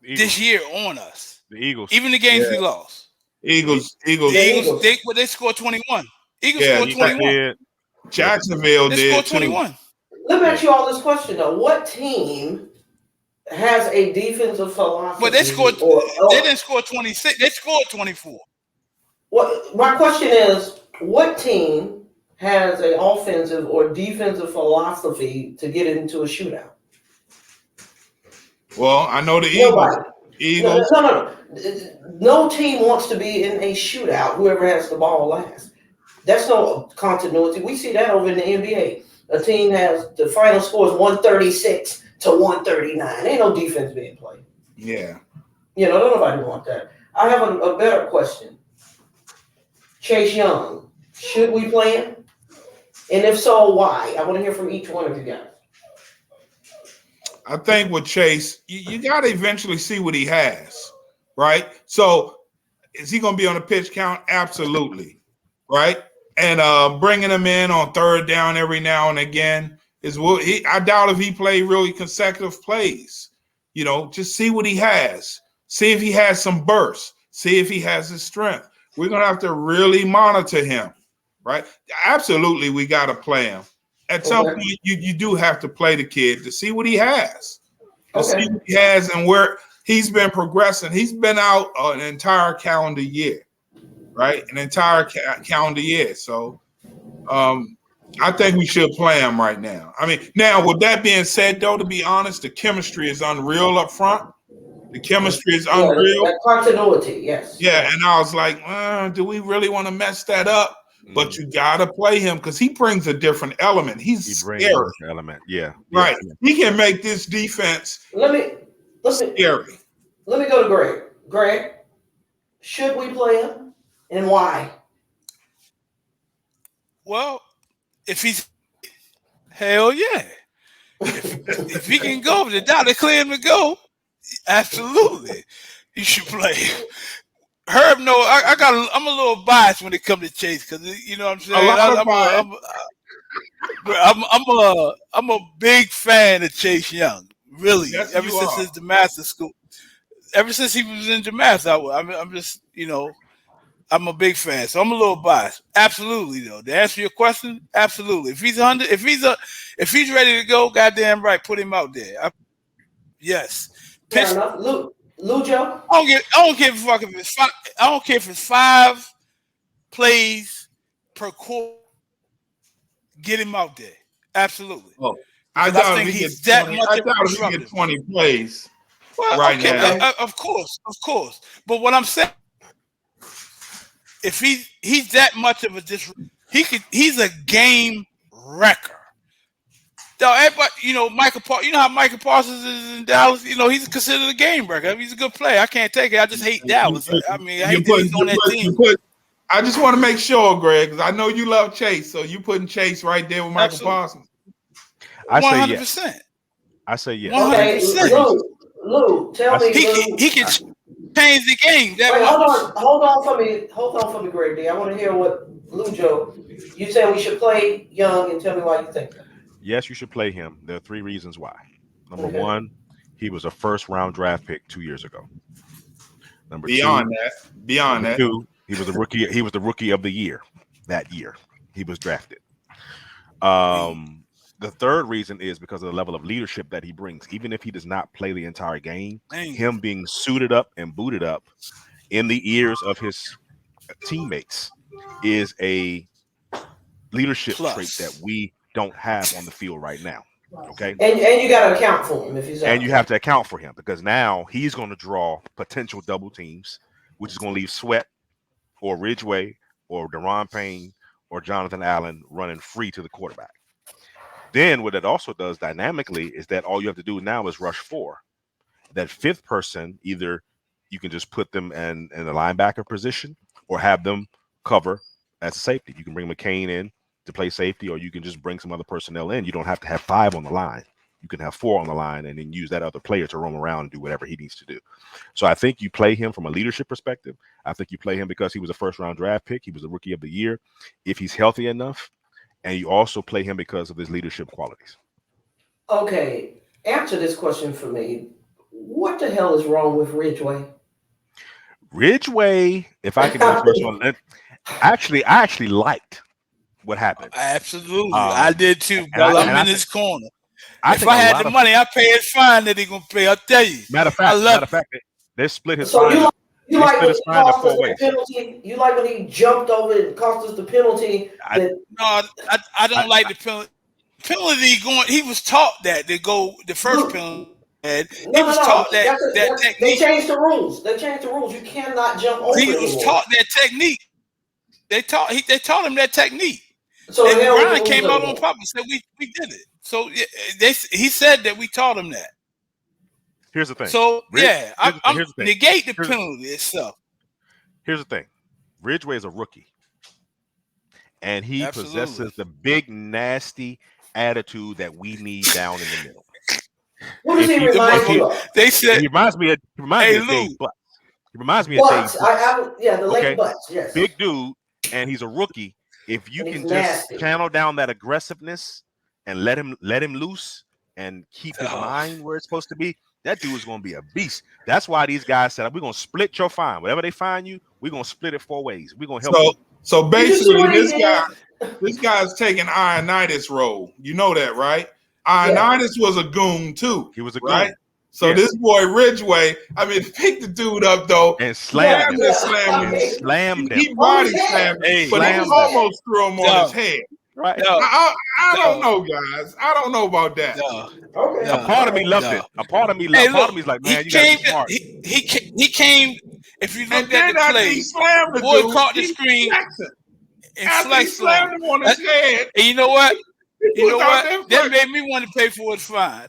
this year on us. The Eagles. Even the games we lost. Eagles. They scored 21. Eagles scored 21. Jacksonville they did scored too. 21. Let me ask you all this question though. What team has a defensive philosophy? But they scored. They didn't score 26. They scored 24. What my question is, what team has an offensive or defensive philosophy to get into a shootout? Well, I know the Eagles. Eagles. No team wants to be in a shootout. Whoever has the ball last. That's no continuity. We see that over in the NBA. A team has the final score is 136 to 139. Ain't no defense being played. Yeah. Don't nobody want that. I have a better question. Chase Young, should we play him? And if so, why? I want to hear from each one of you guys. I think with Chase, you got to eventually see what he has, right? So is he going to be on the pitch count? Absolutely, right? And bringing him in on third down every now and again I doubt if he played really consecutive plays. Just see what he has. See if he has some bursts. See if he has his strength. We're going to have to really monitor him, right? Absolutely, we got to play him. At some point, you do have to play the kid to see what he has. See what he has and where he's been progressing. He's been out an entire calendar year, right? An entire calendar year. So I think we should play him right now. I mean, now, with that being said, though, to be honest, the chemistry is unreal up front. The chemistry is unreal. That continuity, yes. Yeah, and I was like, do we really want to mess that up? But you gotta play him because he brings a different element. He brings a different element. Yeah. Right. Yeah. He can make this defense scary. Let me go to Greg. Greg, should we play him and why? Well, if he's hell yeah. If he can go, if the doctor clear him to go, absolutely. You should play him. Herb, no, I'm a little biased when it comes to Chase because you know what I'm saying. I'm a big fan of Chase Young. Really, yes, ever since his Damascus school, ever since he was in Damascus, I'm just I'm a big fan. So I'm a little biased. Absolutely, though. To answer your question, absolutely. If he's ready to go, goddamn right, put him out there. Yes. Fair enough. Lujo? I don't give a fuck if it's 5. I don't care if it's 5 plays per quarter. Get him out there. Absolutely. Oh, I think he's that much. I doubt if he gets 20 plays. Well, right now. Of course. But what I'm saying, if he's that much of a he's a game wrecker. So everybody, Michael Parsons, you know how Michael Parsons is in Dallas? He's considered a game wrecker. He's a good player. I can't take it. I just hate Dallas. I hate that he's on that team. I just want to make sure, Greg, because I know you love Chase, so you putting Chase right there with Michael Parsons. I say 100%. Yes. I say yes. 100%. Lou, tell me. He can change the game. Hold on for me, Greg D. I want to hear what Lujo, you saying we should play Young, and tell me why you think that. Yes, you should play him. There are 3 reasons why. Number 1, he was a first-round draft pick 2 years ago. Number beyond 2, he was a rookie. He was the rookie of the year that year. He was drafted. The third reason is because of the level of leadership that he brings. Even if he does not play the entire game, him being suited up and booted up in the ears of his teammates is a leadership trait that we don't have on the field right now. Okay. And you got to account for him if he's out. And you have to account for him because now he's going to draw potential double teams, which is going to leave Sweat or Ridgeway or Deron Payne or Jonathan Allen running free to the quarterback. Then what it also does dynamically is that all you have to do now is rush 4. That 5th person, either you can just put them in the linebacker position or have them cover as a safety. You can bring McCain in to play safety, or you can just bring some other personnel in. You don't have to have 5 on the line. You can have 4 on the line and then use that other player to roam around and do whatever he needs to do. So I think you play him from a leadership perspective. I think you play him because he was a first-round draft pick. He was the rookie of the year, if he's healthy enough. And you also play him because of his leadership qualities. Okay, answer this question for me. What the hell is wrong with Ridgeway? Ridgeway, if I can be the first one, I actually liked what happened. Absolutely, I did too. But I'm in his corner. If I had the money, I'd pay his fine that he gonna pay. I'll tell you. Matter of fact, they split his so fine. You like when he cost us the penalty? You like when he jumped over and cost us the penalty? I don't like the penalty. Penalty going. He was taught that they go the first penalty. He was taught that technique. They changed the rules. You cannot jump over. He was taught that technique. They taught him that technique. So and Brian came out on purpose and said we did it. So he said that we taught him that. Here's the thing. So I'm negate the penalty itself. Here's the thing. Ridgeway is a rookie. And he possesses the big nasty attitude that we need down in the middle. What does he remind you of? They said he reminds me of Dave Butts. He reminds me of Dave Butts. The late Butts, yes. Big dude, and he's a rookie. If you can just channel down that aggressiveness and let him loose and keep his mind where it's supposed to be, that dude is going to be a beast. That's why these guys said, we're going to split your fine. Whatever they fine you, we're going to split it 4 ways. We're going to help you. So basically, this guy's taking Ionitis role. You know that, right? Ionitis was a goon too. He was a goon. Right? So this boy Ridgeway, I mean, pick the dude up though and slammed him. He body slammed him, but he almost threw him on his head. Right? I don't know, guys. I don't know about that. A part of me loved it. A part of me loved it. A part of me's like, man, you got to be smart. He came. If you look at the play, boy caught the screen and slammed him on his head. And you know what? That made me want to pay for his fine.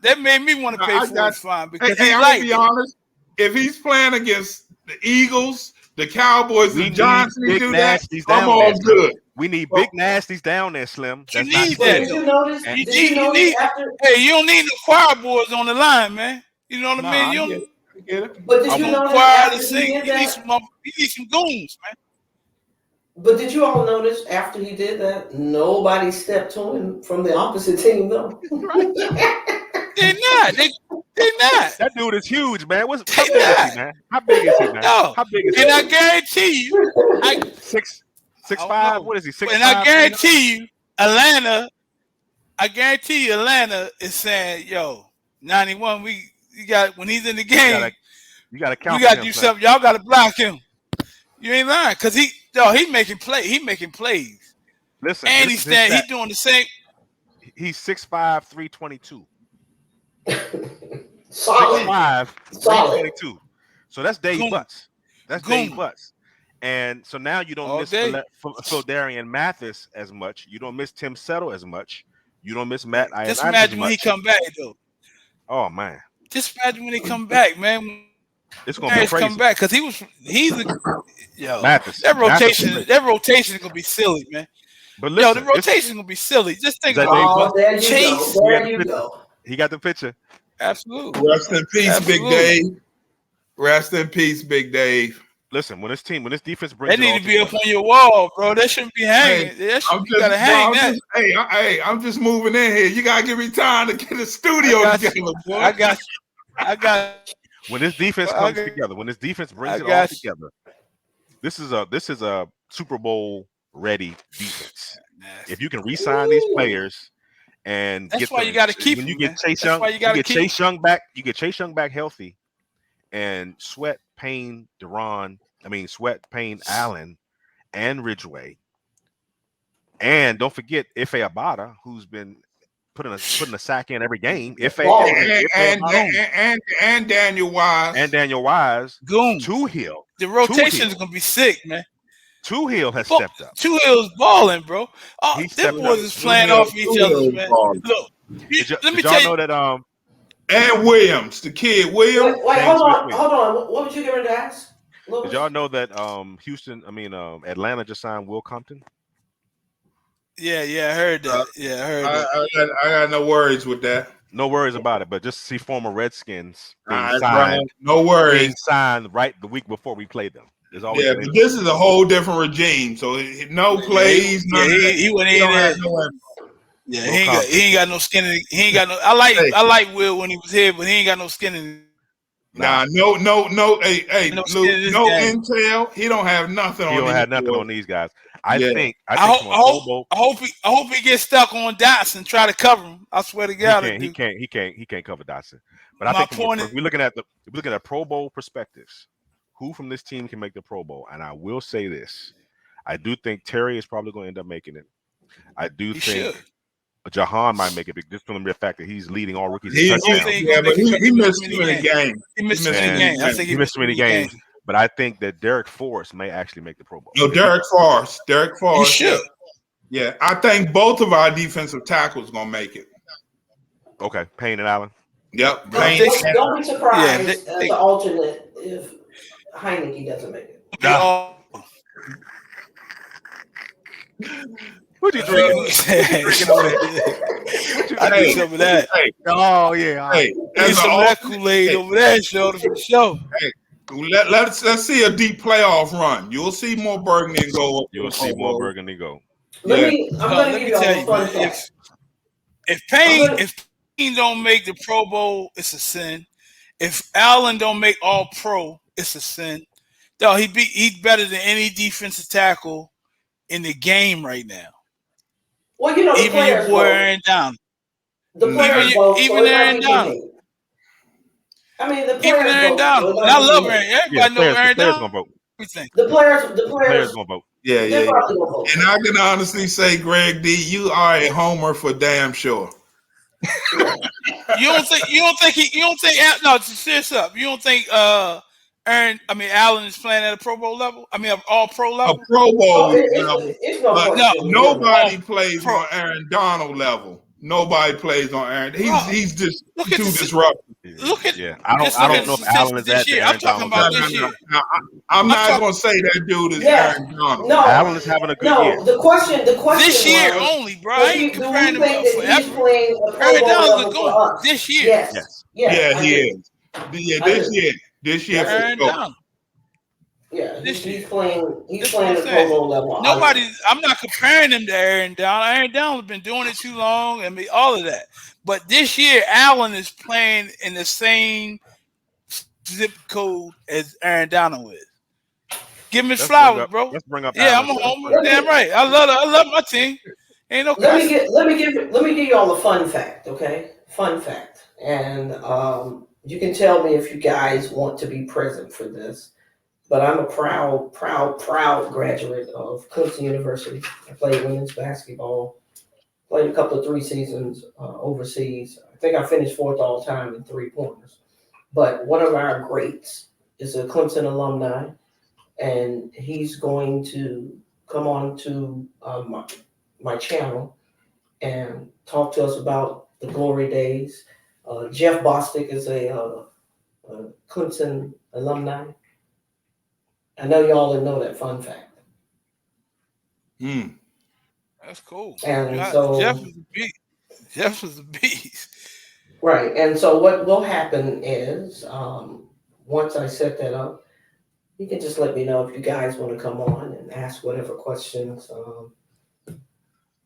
Because I'll be honest. If he's playing against the Eagles, the Cowboys, the Giants, and he do that, I'm all good. We need big nasties down there, Slim. You need that. Did you notice? Hey, you don't need the choir boys on the line, man. You know what I mean? But did you notice? You need some goons, man. But did you all notice after he did that, nobody stepped to him from the opposite team, though? They're not. They're not. That dude is huge, man. How big is he, man? How big is he, man? No. How big is he? And I guarantee you, 6'5". What is he? 6'5". And I guarantee you, Atlanta is saying, "Yo, 91. When he's in the game, you got to count. We got to do something. Y'all got to block him. You ain't lying, cause he making plays. He making plays. Listen, and he's doing the same. He's 6'5", 322. Solid. 6'5", 322. So that's Dave Butts. Dave Butts. And so now you don't miss Phildarian Mathis as much. You don't miss Tim Settle as much. You don't miss Matt. Just imagine when he come back, though. Oh man. Just imagine when he come back, man. It's gonna be crazy. Come back because he's Mathis. That rotation is gonna be silly, man. But listen, the rotation is gonna be silly. Just think about Chase. There you go. He got the picture. Absolutely. Rest in peace, Big Dave. Rest in peace, Big Dave. Listen, when this defense brings, that need to be up on your wall, bro. That shouldn't be hanging. You gotta hang that. Hey, I'm just moving in here. You gotta give me time to get a studio together, boy. I got you. When this defense comes together, when this defense brings it all together, this is a Super Bowl ready defense. If you can re-sign these players and that's why you got to keep. When you get Chase Young, you get Chase Young back. You get Chase Young back healthy, and Sweat, Payne, Allen, and Ridgeway, and don't forget Ife Abada, who's been putting a sack in every game. And Daniel Wise. Goon. Toohill. The rotation is gonna be sick, man. Toohill has stepped up. Toohill's balling, bro. Them boys is playing off each other, man. Look, let me tell you. Know that and Williams, the kid Williams. Wait, hold on. What would you get ready to ask? Did y'all know that Atlanta just signed Will Compton? Yeah, I heard that. I heard that. I got no worries with that. No worries about it. But just see former Redskins being All right, signed. bro. No worries. Being signed right the week before we played them. There's always Yeah, but this is a whole different regime. So no plays, none of that. He went He in don't there. have no info. Yeah, No he ain't got no skin in. He ain't got no. I like Will when he was here, but he ain't got no skin in. Nah, no. Hey, No Luke, skin in this no game. intel. He don't have nothing He on don't these have nothing boys. on these guys. I Yeah. think I from a Pro Bowl. hope he gets stuck on Dotson and try to cover him. I swear to God, He can't cover Dotson. But I My think point if we're looking at Pro Bowl perspectives, who from this team can make the Pro Bowl? And I will say this: I do think Terry is probably going to end up making it. I do think Jahan might make it just from the mere fact that he's leading all rookies in touchdowns. But he missed too many games. He missed too many games. I think he missed too many games. But I think that Derek Forrest may actually make the Pro Bowl. No, Derek Forrest. He should. Yeah, I think both of our defensive tackles gonna make it. Okay, Payne and Allen. Yep. Don't be surprised as an alternate if Heineke doesn't make it. What you drinking? I need some of that. Oh yeah. Need some of that Kool-Aid over there, show for sure. Hey, let's see a deep playoff run. You'll see more burgundy and gold. You'll see more burgundy go. I'm gonna give you all a fun fact. If Payne don't make the Pro Bowl, it's a sin. If Allen don't make All Pro, it's a sin. No, he's better than any defensive tackle in the game right now. Well, you know, the even players you wearing down. The players vote, even Aaron Donald. I mean, the players even Aaron Donald. And I love Aaron. Everybody knows Aaron Donald. The players gonna vote. Yeah. And I can honestly say, Greg D, you are a homer for damn sure. You don't think no, serious up. You don't think Allen is playing at a Pro Bowl level? I mean, all pro level? A Pro Bowl level. No, nobody plays on Aaron Donald level. Nobody plays on Aaron. He's just too disruptive. Look at I don't know if Allen is at Aaron Donald level. This year. I'm not going to say that dude is Aaron Donald. No, Allen is having a good year. The question this year only, bro. I ain't comparing him forever. Aaron Donald's a goal this year. Yes. Yeah, he is. Yeah, this year. Aaron Donald. Yeah, he's playing the Pro Bowl level. I'm not comparing him to Aaron Donald. Aaron Donald's been doing it too long. I mean, all of that. But this year, Allen is playing in the same zip code as Aaron Donald is. Give him his flowers, bro. Let's bring up. Yeah, I'm a homer. Damn right. I love my team. Ain't no. Let me give you all a fun fact. Okay, fun fact, and you can tell me if you guys want to be present for this. But I'm a proud graduate of Clemson University. I played women's basketball. Played a couple of 3 seasons overseas. I think I finished 4th all time in 3-pointers. But one of our greats is a Clemson alumni, and he's going to come on to my channel and talk to us about the glory days. Jeff Bostic is a Clemson alumni. I know y'all didn't know that fun fact. That's cool. And so Jeff was a beast. Right. And so what will happen is once I set that up, you can just let me know if you guys want to come on and ask whatever questions.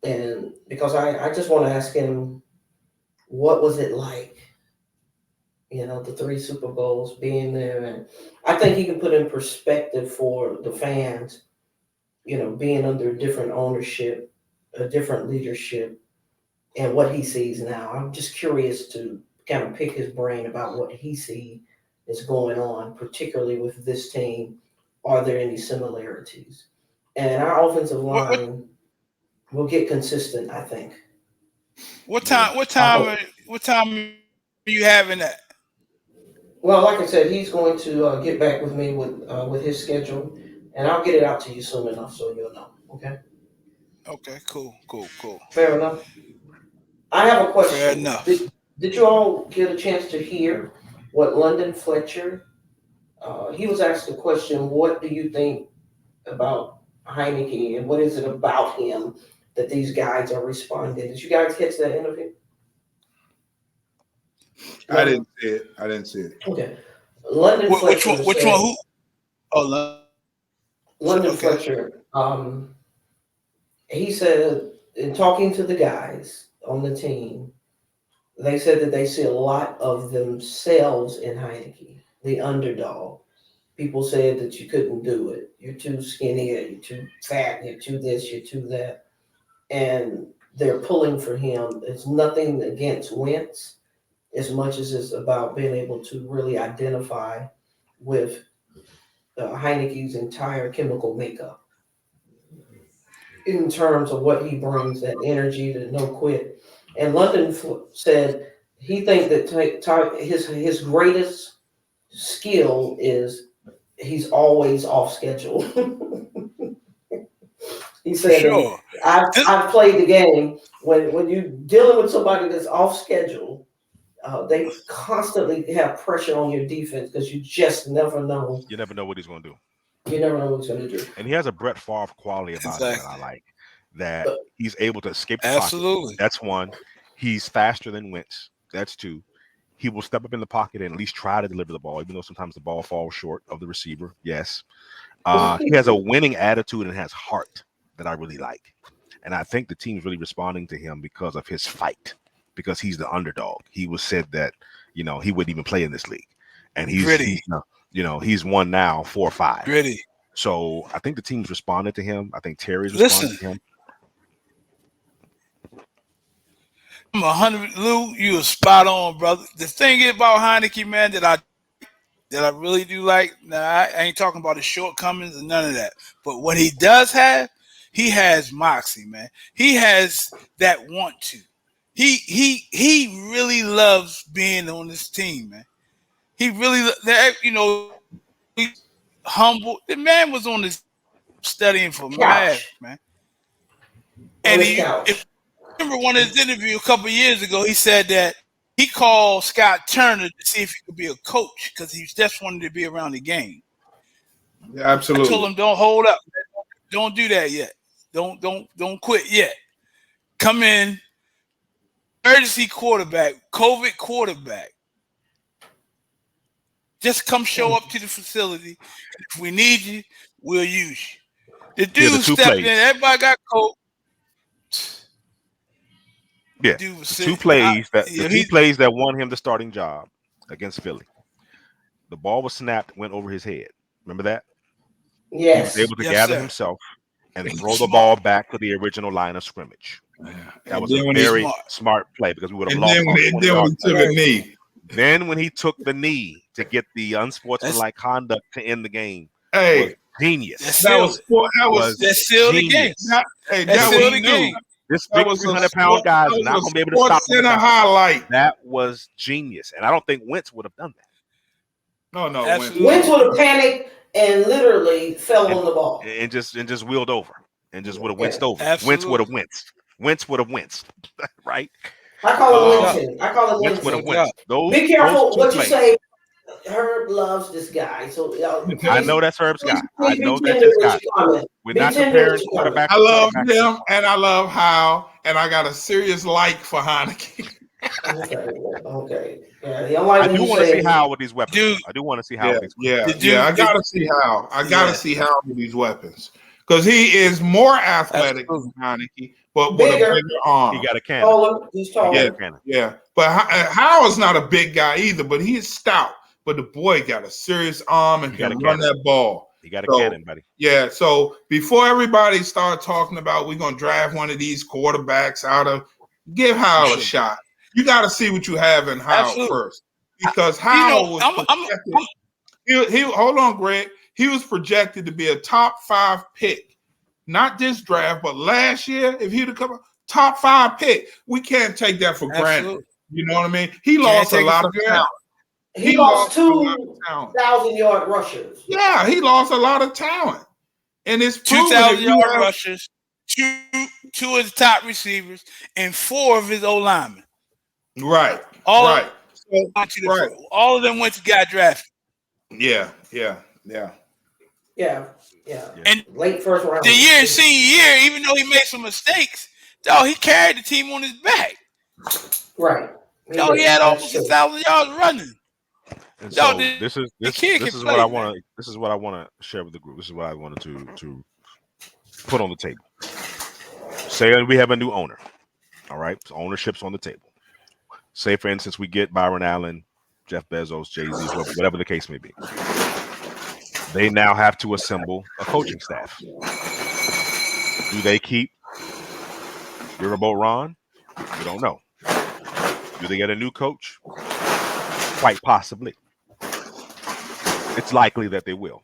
And because I just want to ask him, what was it like? You know, the 3 Super Bowls, being there. And I think he can put in perspective for the fans, you know, being under different ownership, a different leadership, and what he sees now. I'm just curious to kind of pick his brain about what he sees is going on, particularly with this team. Are there any similarities? And our offensive line will get consistent, I think. What time are you having that? Well, like I said, he's going to get back with me with his schedule, and I'll get it out to you soon enough so you'll know. Okay. Okay. Cool. Fair enough. I have a question. Fair enough. Did you all get a chance to hear what London Fletcher? He was asked the question, "What do you think about Heineke, and what is it about him that these guys are responding?" Did you guys catch that interview? I didn't see it. I didn't see it. Okay. London Which Fletcher one? Which said, one? Who? Oh, London okay. Fletcher, he said, in talking to the guys on the team, they said that they see a lot of themselves in Heineke, the underdog. People said that you couldn't do it. You're too skinny, or you're too fat, you're too this, you're too that. And they're pulling for him. It's nothing against Wentz as much as it's about being able to really identify with Heineke's entire chemical makeup in terms of what he brings, that energy, the no quit. And London said he thinks that his greatest skill is he's always off schedule. He said, Sure. I've played the game. When you're dealing with somebody that's off schedule, they constantly have pressure on your defense because you just never know. You never know what he's going to do. You never know what he's going to do. And he has a Brett Favre quality about him that I like. That he's able to escape the Absolutely. pocket. That's one. He's faster than Wentz. That's two. He will step up in the pocket and at least try to deliver the ball, even though sometimes the ball falls short of the receiver. Yes. He has a winning attitude and has heart that I really like. And I think the team's really responding to him because of his fight, because he's the underdog. He was said that, he wouldn't even play in this league. And he's won now 4 or 5. Gritty. So I think the team's responded to him. I think Terry's responded to him. I'm 100. Lou, you are spot on, brother. The thing about Heineke, man, that I really do like. Now, I ain't talking about his shortcomings and none of that. But what he does have, he has moxie, man. He has that want to. He really loves being on this team, man. He really, he's humble. The man was on this studying for math, man. And remember one of his interviews a couple of years ago, he said that he called Scott Turner to see if he could be a coach because he just wanted to be around the game. Yeah, absolutely. I told him, don't hold up. Don't do that yet. Don't quit yet. Come in, emergency quarterback, COVID quarterback. Just come show up to the facility. If we need you, we'll use you. The dude stepped in. Everybody got cold. Yeah, the two plays that won him the starting job against Philly. The ball was snapped, went over his head. Remember that? Yes. He was able to gather himself and throw the ball back to the original line of scrimmage. Yeah. That was a very smart play because we would have lost. Then when he took a knee. Then when he took the knee to get the unsportsmanlike conduct to end the game, was genius. That sealed the game. That sealed the game. This big 300-pound guy is not going to be able to stop him. Highlight. That was genius, and I don't think Wentz would have done that. No. Wentz would have panicked and literally fell on the ball and just wheeled over and just would have winced over. Absolutely. Wentz would have winced. Wentz would have winced, right? I call it wincing. Wentz would have winced. Be careful what you say. Herb loves this guy, so I know that's Herb's guy. I know that's his guy. We're not comparing quarterback. I love him, and I love how, and I got a serious like for Heineke. Okay. Yeah, I do want to see how with these weapons. Dude, I do want to see how. Yeah. I gotta see how. I gotta see how with these weapons because he is more athletic than Heineke, but with a bigger arm. He got a cannon. He's taller. Yeah. But Howard's not a big guy either, but he is stout. But the boy got a serious arm and can run that ball. He got a cannon, buddy. Yeah. So before everybody start talking about we're gonna draft one of these quarterbacks out of, give Howard a shot. You got to see what you have in Howard first, because Howard was projected. Hold on, Greg. He was projected to be a top 5 pick, not this draft, but last year. If he'd have come top 5 pick, we can't take that for granted. You know what I mean? He lost a lot of talent. He lost 2,000-yard rushers. Yeah, he lost a lot of talent, and it's 2,000-yard rushers, two of the top receivers, and 4 of his O-linemen. Right. All of them got drafted. Yeah. And late first round. The senior year, even though he made some mistakes, he carried the team on his back. Right. Yo, he had almost 1,000 yards running. And Yo, so the this kid can is play, what I man. want to this is what I want to share with the group. This is what I wanted to put on the table. Say we have a new owner. All right, so ownership's on the table. Say for instance we get Byron Allen, Jeff Bezos, Jay-Z, whatever the case may be. They now have to assemble a coaching staff. Do they keep Riverboat Ron? We don't know. Do they get a new coach? Quite possibly. It's likely that they will.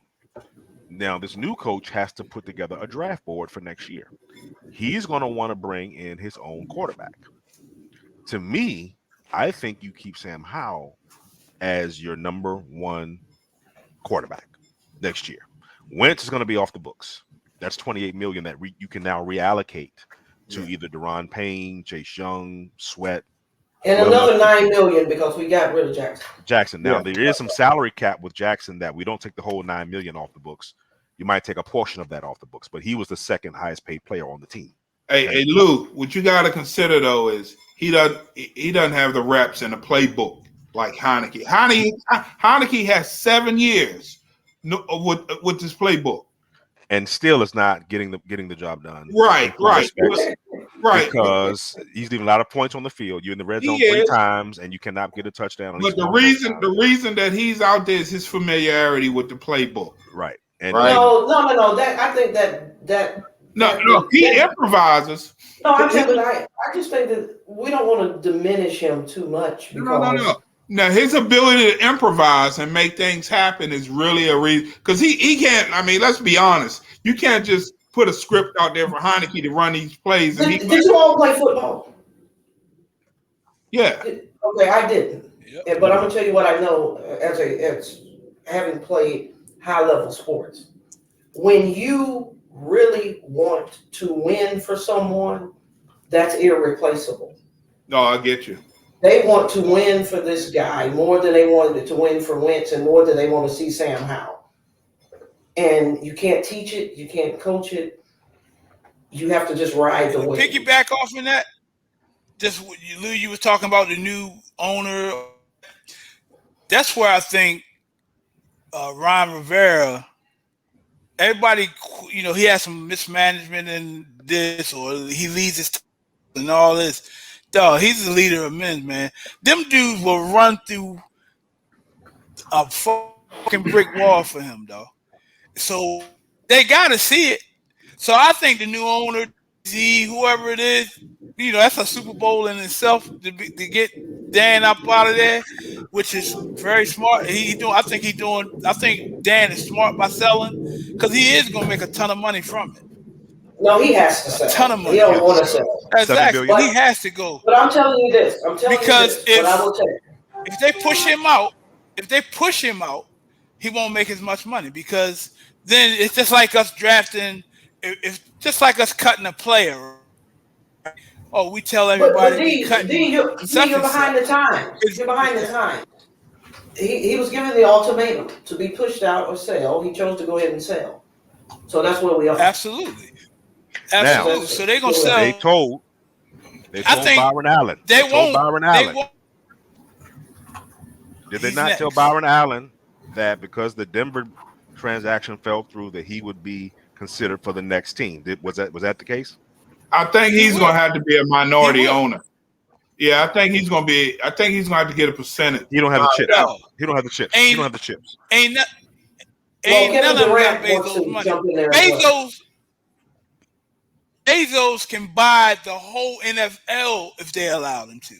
Now, this new coach has to put together a draft board for next year. He's going to want to bring in his own quarterback. To me, I think you keep Sam Howell as your number one quarterback next year. Wentz is going to be off the books. That's $28 million that you can now reallocate to either Deron Payne, Chase Young, Sweat, and another $9 million because we got rid of Jackson. Now there is some salary cap with Jackson that we don't take the whole $9 million off the books. You might take a portion of that off the books, but he was the second highest paid player on the team. Hey, Lou, what you got to consider though is he doesn't have the reps in the playbook like Heineke. Heineke has 7 years with this playbook, and still is not getting the job done. Right. Because he's leaving a lot of points on the field. You're in the red zone 3 times, and you cannot get a touchdown. But the reason that he's out there is his familiarity with the playbook. Right. No. That I think that he improvises. No, I just think that we don't want to diminish him too much because no. Now his ability to improvise and make things happen is really a reason because he can't. I mean, let's be honest. You can't just put a script out there for Heineke to run these plays. Did you all play football? Yeah. Okay, I didn't. Yep. But I'm gonna tell you what I know as having played high level sports. When you really want to win for someone, that's irreplaceable. No, I get you. They want to win for this guy more than they wanted to win for Wentz and more than they want to see Sam Howell. And you can't teach it. You can't coach it. You have to just ride the wave. Piggyback off in that. Just Lou, you were talking about the new owner. That's where I think Ron Rivera. Everybody, he has some mismanagement in this, or he leads his and all this. Dog, he's the leader of men, man. Them dudes will run through a fucking brick wall for him, though. So they gotta see it. So I think the new owner, whoever it is, that's a Super Bowl in itself to get Dan up out of there, which is very smart. I think Dan is smart by selling because he is gonna make a ton of money from it. No, he has to sell. A ton of money. He don't want to sell. Exactly. He has to go. But I'm telling you this. I will tell you. If they push him out, he won't make as much money because then it's just like us drafting. It's just like us cutting a player. Oh, we tell everybody. But you're behind the times. You're behind the times. He was given the ultimatum to be pushed out or sell. He chose to go ahead and sell. So that's where we are. Absolutely. Now, so they're gonna sell. They told Byron Allen. They won't. Byron Allen. Did they not tell Byron Allen that because the Denver transaction fell through, that he would be considered for the next team? Was that the case? I think he's going to have to be a minority owner. Yeah, I think he's going to have to get a percentage. He don't have the chips. No. He don't have the chips. He don't have the chips. Ain't none of them got Bezos money. Bezos can buy the whole NFL if they allow him to.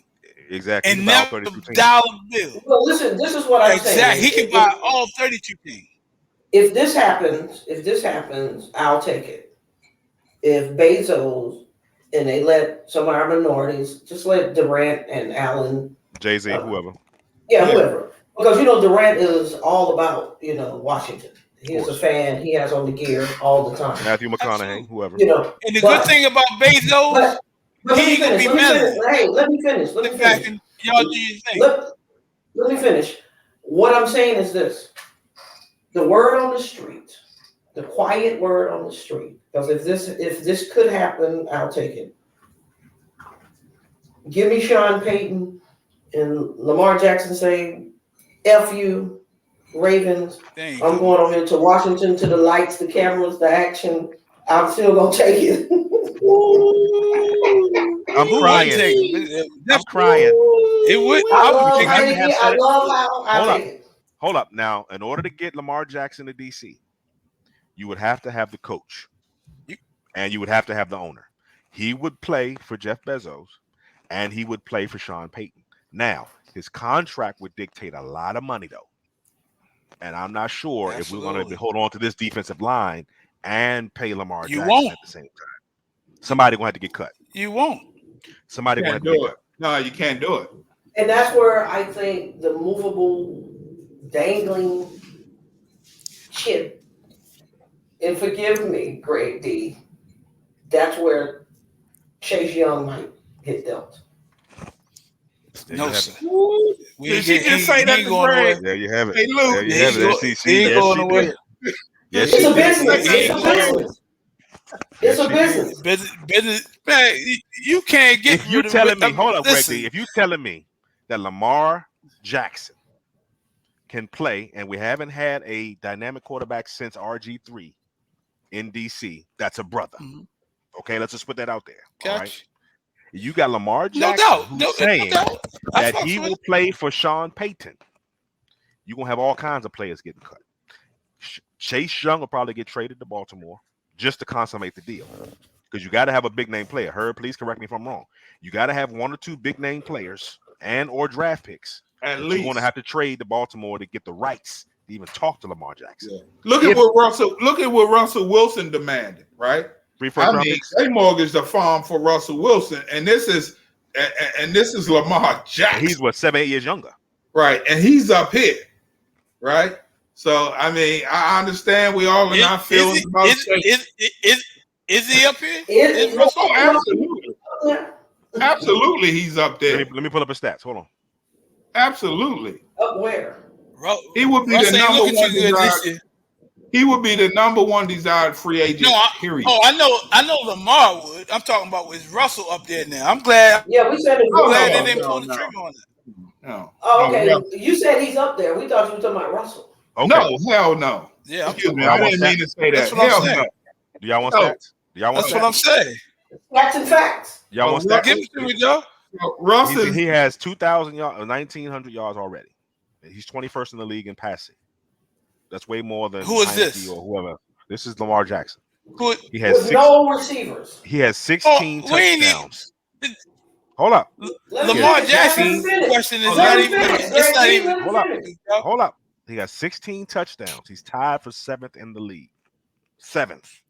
Exactly. And never dollar bill. Well, listen, this is what I'm saying. He can buy all 32 teams. If this happens, I'll take it. If Bezos and they let some of our minorities, just let Durant and Allen, Jay-Z, whoever. Yeah, whoever. Because Durant is all about Washington. He's a fan. He has on the gear all the time. Matthew McConaughey, whoever. And the good thing about Bezos, he can be mellow. Hey, let me finish. Y'all do your thing. Let me finish. What I'm saying is this: the word on the street, the quiet word on the street. Because if this could happen, I'll take it. Give me Sean Payton and Lamar Jackson say, F you, Ravens, I'm going over here to Washington, to the lights, the cameras, the action, I'm still going to take it. I'm crying. I'm crying. It would. I love because you Brady. I love how I take it. Hold up. Now, in order to get Lamar Jackson to DC, you would have to have the coach, and you would have to have the owner. He would play for Jeff Bezos, and he would play for Sean Payton. Now, his contract would dictate a lot of money, though, and I'm not sure if we're going to hold on to this defensive line and pay Lamar Jackson at the same time. Somebody going to have to get cut. You won't. Somebody going to have to get cut. No, you can't do it. And that's where I think the movable, dangling chip, and forgive me, Greg D, that's where Chase Young might get dealt. No, sir. Did she just say that to Greg? There you have it. Hey, Luke. There you have it. It's a business. It's a business. It's a business. Business, man. You can't get. If you're telling me, hold up, Greg D, if you're telling me that Lamar Jackson can play, and we haven't had a dynamic quarterback since RG3 in DC, that's a brother. Mm-hmm. Okay, let's just put that out there. Gotcha. All right? You got Lamar Jackson saying that he will play for Sean Payton. You're going to have all kinds of players getting cut. Chase Young will probably get traded to Baltimore just to consummate the deal. Because you got to have a big name player. Herb, please correct me if I'm wrong. You got to have one or two big name players and or draft picks. At least. You're going to have to trade to Baltimore to get the rights to even talk to Lamar Jackson. Yeah. Look at what Russell Wilson demanded, right? They mortgaged the farm for Russell Wilson, and this is Lamar Jackson. He's 7-8 years younger, right? And he's up here, right? So I mean, I understand we all in our feelings about is he up here? Is Russell? Absolutely, absolutely, he's up there. Let me pull up his stats. Hold on. Absolutely. Up where? He would be the number one. He would be the number one desired free agent. Period. I know Lamar would. I'm talking about with Russell up there now. I'm glad. Yeah, we said they didn't pull the trigger on it. No. Oh, okay. You said he's up there. We thought you were talking about Russell. Okay. No, hell no. Yeah, I didn't mean to say that. Hell no. Do y'all want stats? That's what I'm saying. Facts and facts. Y'all want stats? Give it to me, Joe. Russell, he has 2,000 yards, 1,900 yards already. He's 21st in the league in passing. That's way more than who is this or whoever. This is Lamar Jackson. He has no receivers. He has 16 touchdowns. Hold up. Lamar Jackson's question is not even. It's not even. Hold up. He got 16 touchdowns. He's tied for 7th in the league. 7th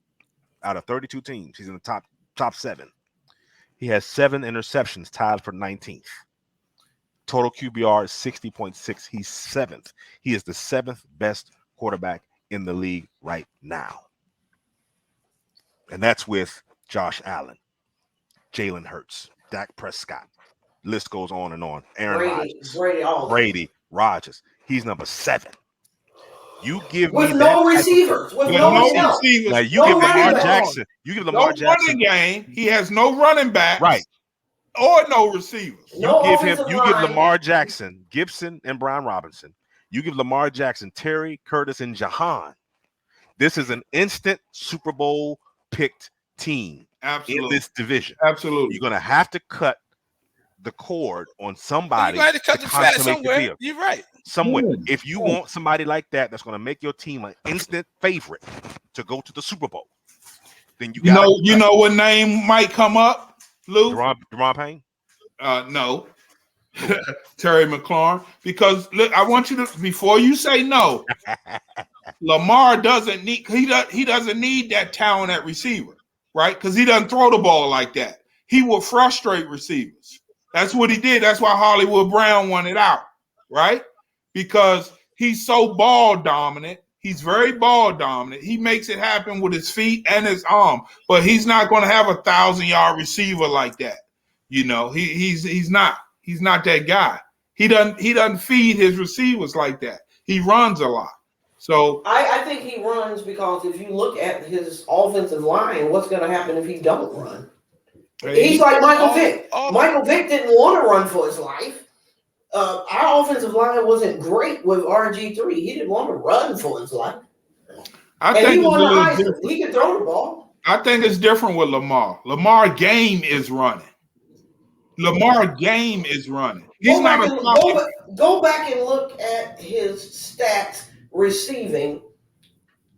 out of 32 teams. He's in the top 7. He has 7 interceptions, tied for 19th. Total QBR is 60.6. He's 7th. He is the 7th best quarterback in the league right now. And that's with Josh Allen, Jalen Hurts, Dak Prescott. List goes on and on. Aaron Rodgers, Brady, Rodgers. He's number 7. You give with me no that receivers. With no receivers. Now you give Lamar Jackson. You give Lamar Jackson. Running game. He has no running back. Right. Or no receivers. You give Lamar Jackson, Gibson, and Brian Robinson. You give Lamar Jackson, Terry, Curtis, and Jahan. This is an instant Super Bowl picked team in this division. Absolutely. You're going to have to cut the cord on somebody. You got to cut the fat somewhere. You're right. Somewhere. If you want somebody like that that's going to make your team an instant favorite to go to the Super Bowl, then you know what name might come up, Lou? Deron Payne? No. Terry McLaurin. Because look, I want you to, before you say no, Lamar doesn't need that talent at receiver, right? Because he doesn't throw the ball like that. He will frustrate receivers. That's what he did. That's why Hollywood Brown won it out, right? Because he's so ball dominant. He's very ball dominant. He makes it happen with his feet and his arm, but he's not going to have a 1,000-yard receiver like that. You know, he's not that guy. He doesn't feed his receivers like that. He runs a lot. So I think he runs because if you look at his offensive line, what's going to happen if he don't run? He's like Michael Vick. Michael Vick didn't want to run for his life. our offensive line wasn't great with RG3. He didn't want to run for his life. I And think he won the it's Heisman. different. He could throw the ball. I think it's different with Lamar. Lamar game is running. Lamar game is running. He's not a pocket. Go back and look at his stats receiving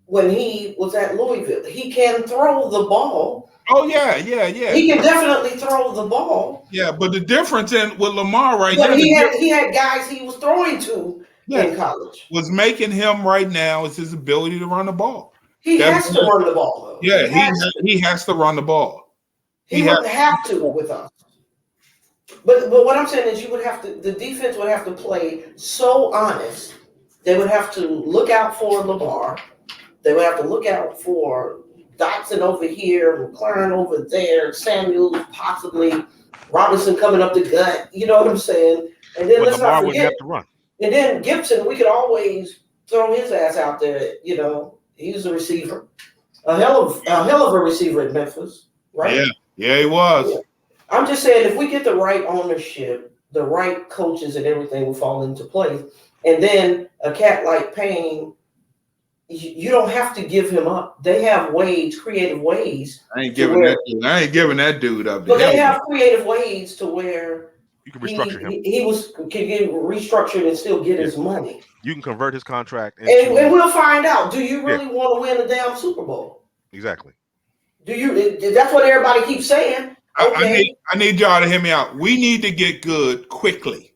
when he was at Louisville. He can throw the ball. Oh yeah. He can definitely throw the ball. Yeah, but the difference with Lamar right but now, he had guys he was throwing to in college. Was making him right now is his ability to run the ball. He has to run the ball, though. Yeah, he has to run the ball. He wouldn't have to with us. But what I'm saying is the defense would have to play so honest. They would have to look out for Lamar. They would have to look out for Dotson over here, McLaren over there, Samuel possibly, Robinson coming up the gut. You know what I'm saying? And then let's not forget. Have to run. And then Gibson, we could always throw his ass out there. You know, he's a receiver, a hell of a receiver at Memphis, right? Yeah, he was. Yeah. I'm just saying, if we get the right ownership, the right coaches, and everything will fall into place. And then a cat like Payne, you don't have to give him up. They have ways, creative ways. I ain't giving that dude up. But they have creative ways to where you can restructure him. Can get restructured and still get his money. You can convert his contract. And we'll find out. Do you really want to win a damn Super Bowl? Exactly. Do you? That's what everybody keeps saying. Okay. I need y'all to hear me out. We need to get good quickly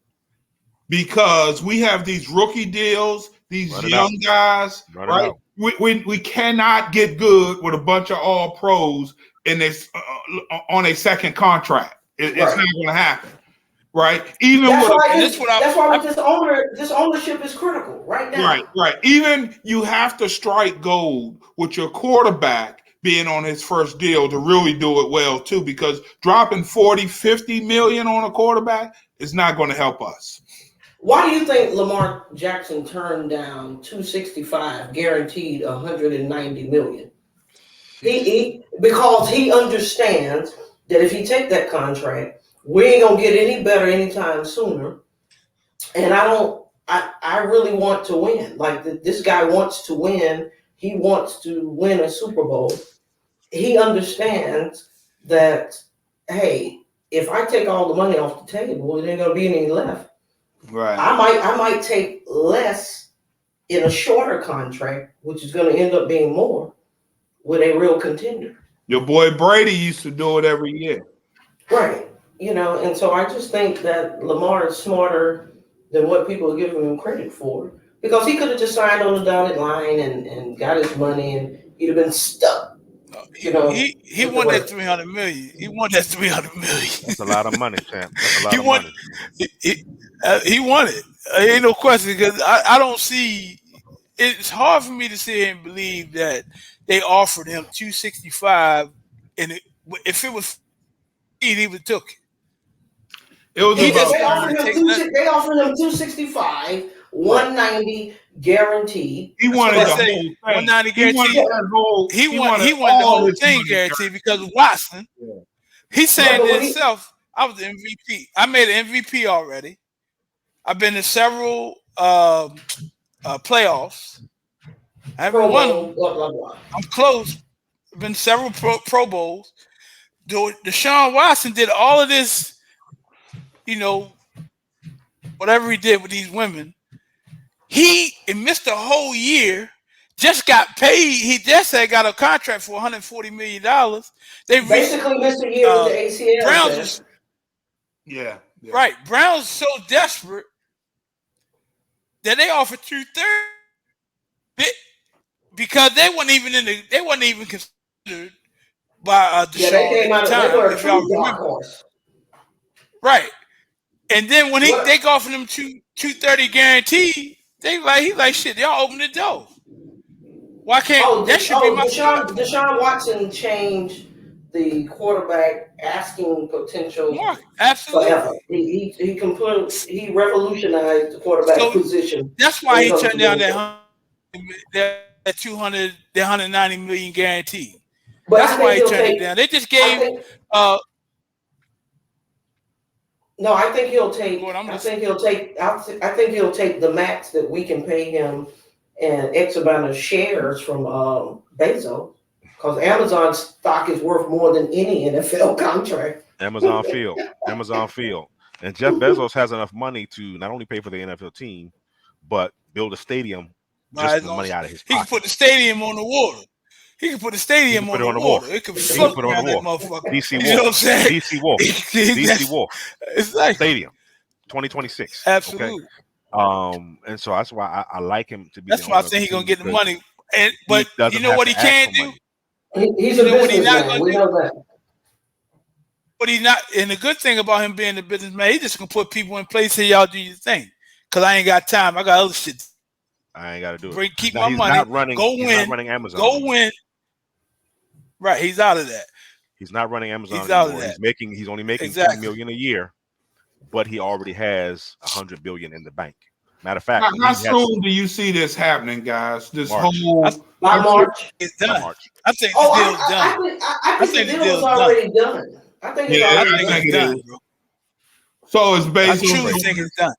because we have these rookie deals, these young guys, right? We cannot get good with a bunch of all pros in this on a second contract. It's not going to happen, right? That's why this ownership is critical right now. Right. Even you have to strike gold with your quarterback being on his first deal to really do it well too, because dropping 40, 50 million on a quarterback is not going to help us. Why do you think Lamar Jackson turned down 265 guaranteed 190 million? Because he understands that if he take that contract, we ain't gonna get any better anytime sooner. And I really want to win. Like this guy wants to win. He wants to win a Super Bowl. He understands that, hey, if I take all the money off the table, there ain't gonna be any left. Right. I might take less in a shorter contract, which is gonna end up being more with a real contender. Your boy Brady used to do it every year. Right. You know, and so I just think that Lamar is smarter than what people are giving him credit for. Because he could have just signed on the dotted line and got his money and he'd have been stuck. You know, he won that $300 million. He won that $300 million. That's a lot of money, champ. That's a lot of money. He won it. Ain't no question, because I don't see. It's hard for me to sit here and believe that they offered him 265, and if it was, he would have took it. It was they offered him 265, 190 guaranteed. He wanted the whole thing. 190 guaranteed. He wanted the whole thing guaranteed because Watson. Yeah. He's saying to himself, "I was the MVP. I made an MVP already. I've been to several playoffs. I haven't won them. I'm close. I've been to several Pro Bowls. Deshaun Watson did all of this, you know, whatever he did with these women. He missed a whole year, just got paid. He just had got a contract for $140 million. They basically missed a year with the ACL. Browns yeah. Right. Browns so desperate that they offered 230 because they weren't even considered by Deshaun they came at the out, time. they were If y'all remember. Right. And then when they offered him 230 guaranteed, he's like shit, y'all open the door. Why can't that should be my Deshaun Watson changed the quarterback asking potential absolutely forever. He revolutionized the quarterback position. That's why he turned down that 190 million guarantee. That's why he turned it down. They just gave No, I think he'll take. Lord, I think he'll take. I think he'll take the max that we can pay him, and X amount of shares from Bezos, because Amazon stock is worth more than any NFL contract. Amazon Field, and Jeff Bezos has enough money to not only pay for the NFL team, but build a stadium just with money out of his He can pocket. put the stadium on the water. He can put the stadium on the water. It can float around that motherfucker. DC You know what I'm saying? DC Wolf. DC Wolf. Exactly. Stadium, 2026. Absolutely. Okay? And so that's why I like him to be. That's why I think he's gonna get the money. But you know what he can do? He's a businessman. We know that. But he's not. And the good thing about him being a businessman, he just gonna put people in place here. Y'all do your thing. Cause I ain't got time. I got other shit. I ain't got to do it. Keep my money. Go win. Not running Amazon. Go win. Right. He's out of that. He's not running Amazon he's out anymore. Of that. He's only making $10 million a year, but he already has $100 billion in the bank. Matter of fact, how soon do you see this happening, guys? This March. whole by March. It's done. March. I think the deal's done. I think the deal's already done. I think it's done. So it's based I truly think it's done.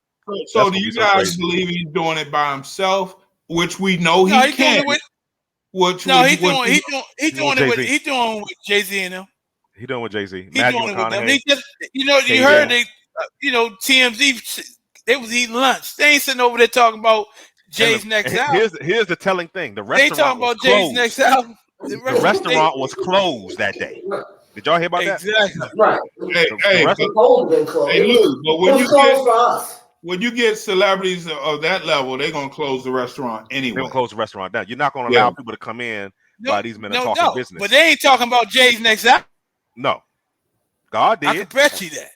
So do you guys believe he's doing it by himself, which we know he can? He's doing it with Jay-Z and them. He's doing with Jay-Z. He's doing it with them. You heard they, TMZ, they was eating lunch. They ain't sitting over there talking about Jay's next album. Here's the telling thing. The restaurant they talking about Jay's next album. The restaurant was closed that day. Did y'all hear about that? Exactly. Right. Hey, Lou, but when you get celebrities of that level, they're gonna close the restaurant anyway. They're gonna close the restaurant down. You're not gonna allow people to come in while these men are talking business. But they ain't talking about Jay's next album. No. God did. I can bet you that.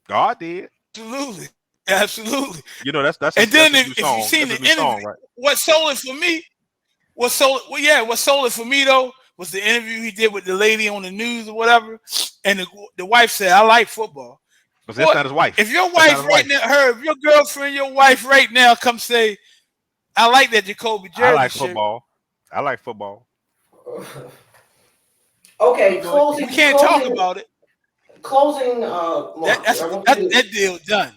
God did. Absolutely. You know that's and then if you seen the interview, right? What sold it for me though was the interview he did with the lady on the news or whatever, and the wife said, "I like football." But that's not his wife. If your wife now, if your girlfriend, your wife right now, come say, "I like that Jacoby jersey." I like football. Okay, closing. We can't talk about it. Closing. That deal done.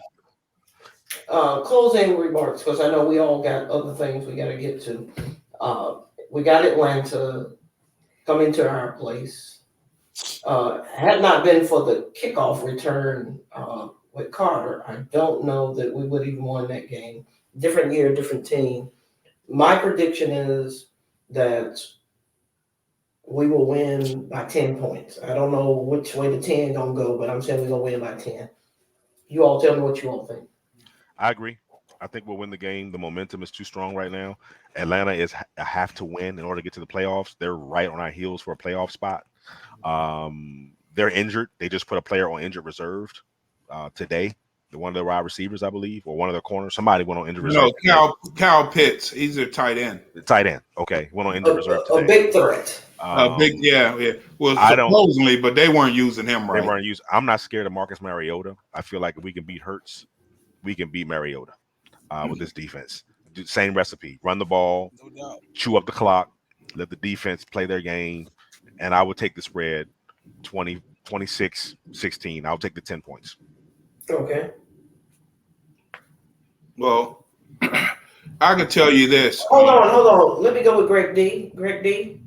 Closing remarks, because I know we all got other things we got to get to. We got Atlanta coming to our place. Had not been for the kickoff return with Carter, I don't know that we would even won that game. Different year, different team. My prediction is that we will win by 10 points. I don't know which way the 10 gonna go, but I'm saying we're gonna win by 10. You all tell me what you all think. I agree. I think we'll win the game. The momentum is too strong right now. Atlanta is a have to win in order to get to the playoffs. They're right on our heels for a playoff spot. They're injured. They just put a player on injured reserved today. One of the wide receivers, I believe, or one of their corners. Somebody went on injured reserve. No, Cal Pitts. He's a tight end. Tight end. Okay, went on injured reserve today. A big threat. Yeah. Well, supposedly, but they weren't using him right. They weren't using. I'm not scared of Marcus Mariota. I feel like if we can beat Hurts, we can beat Mariota with this defense. Same recipe: run the ball, chew up the clock, let the defense play their game, and I would take the spread 20, 26, 16. I'll take the 10 points. Okay. Well, I can tell you this. Hold on. Let me go with Greg D. Greg D.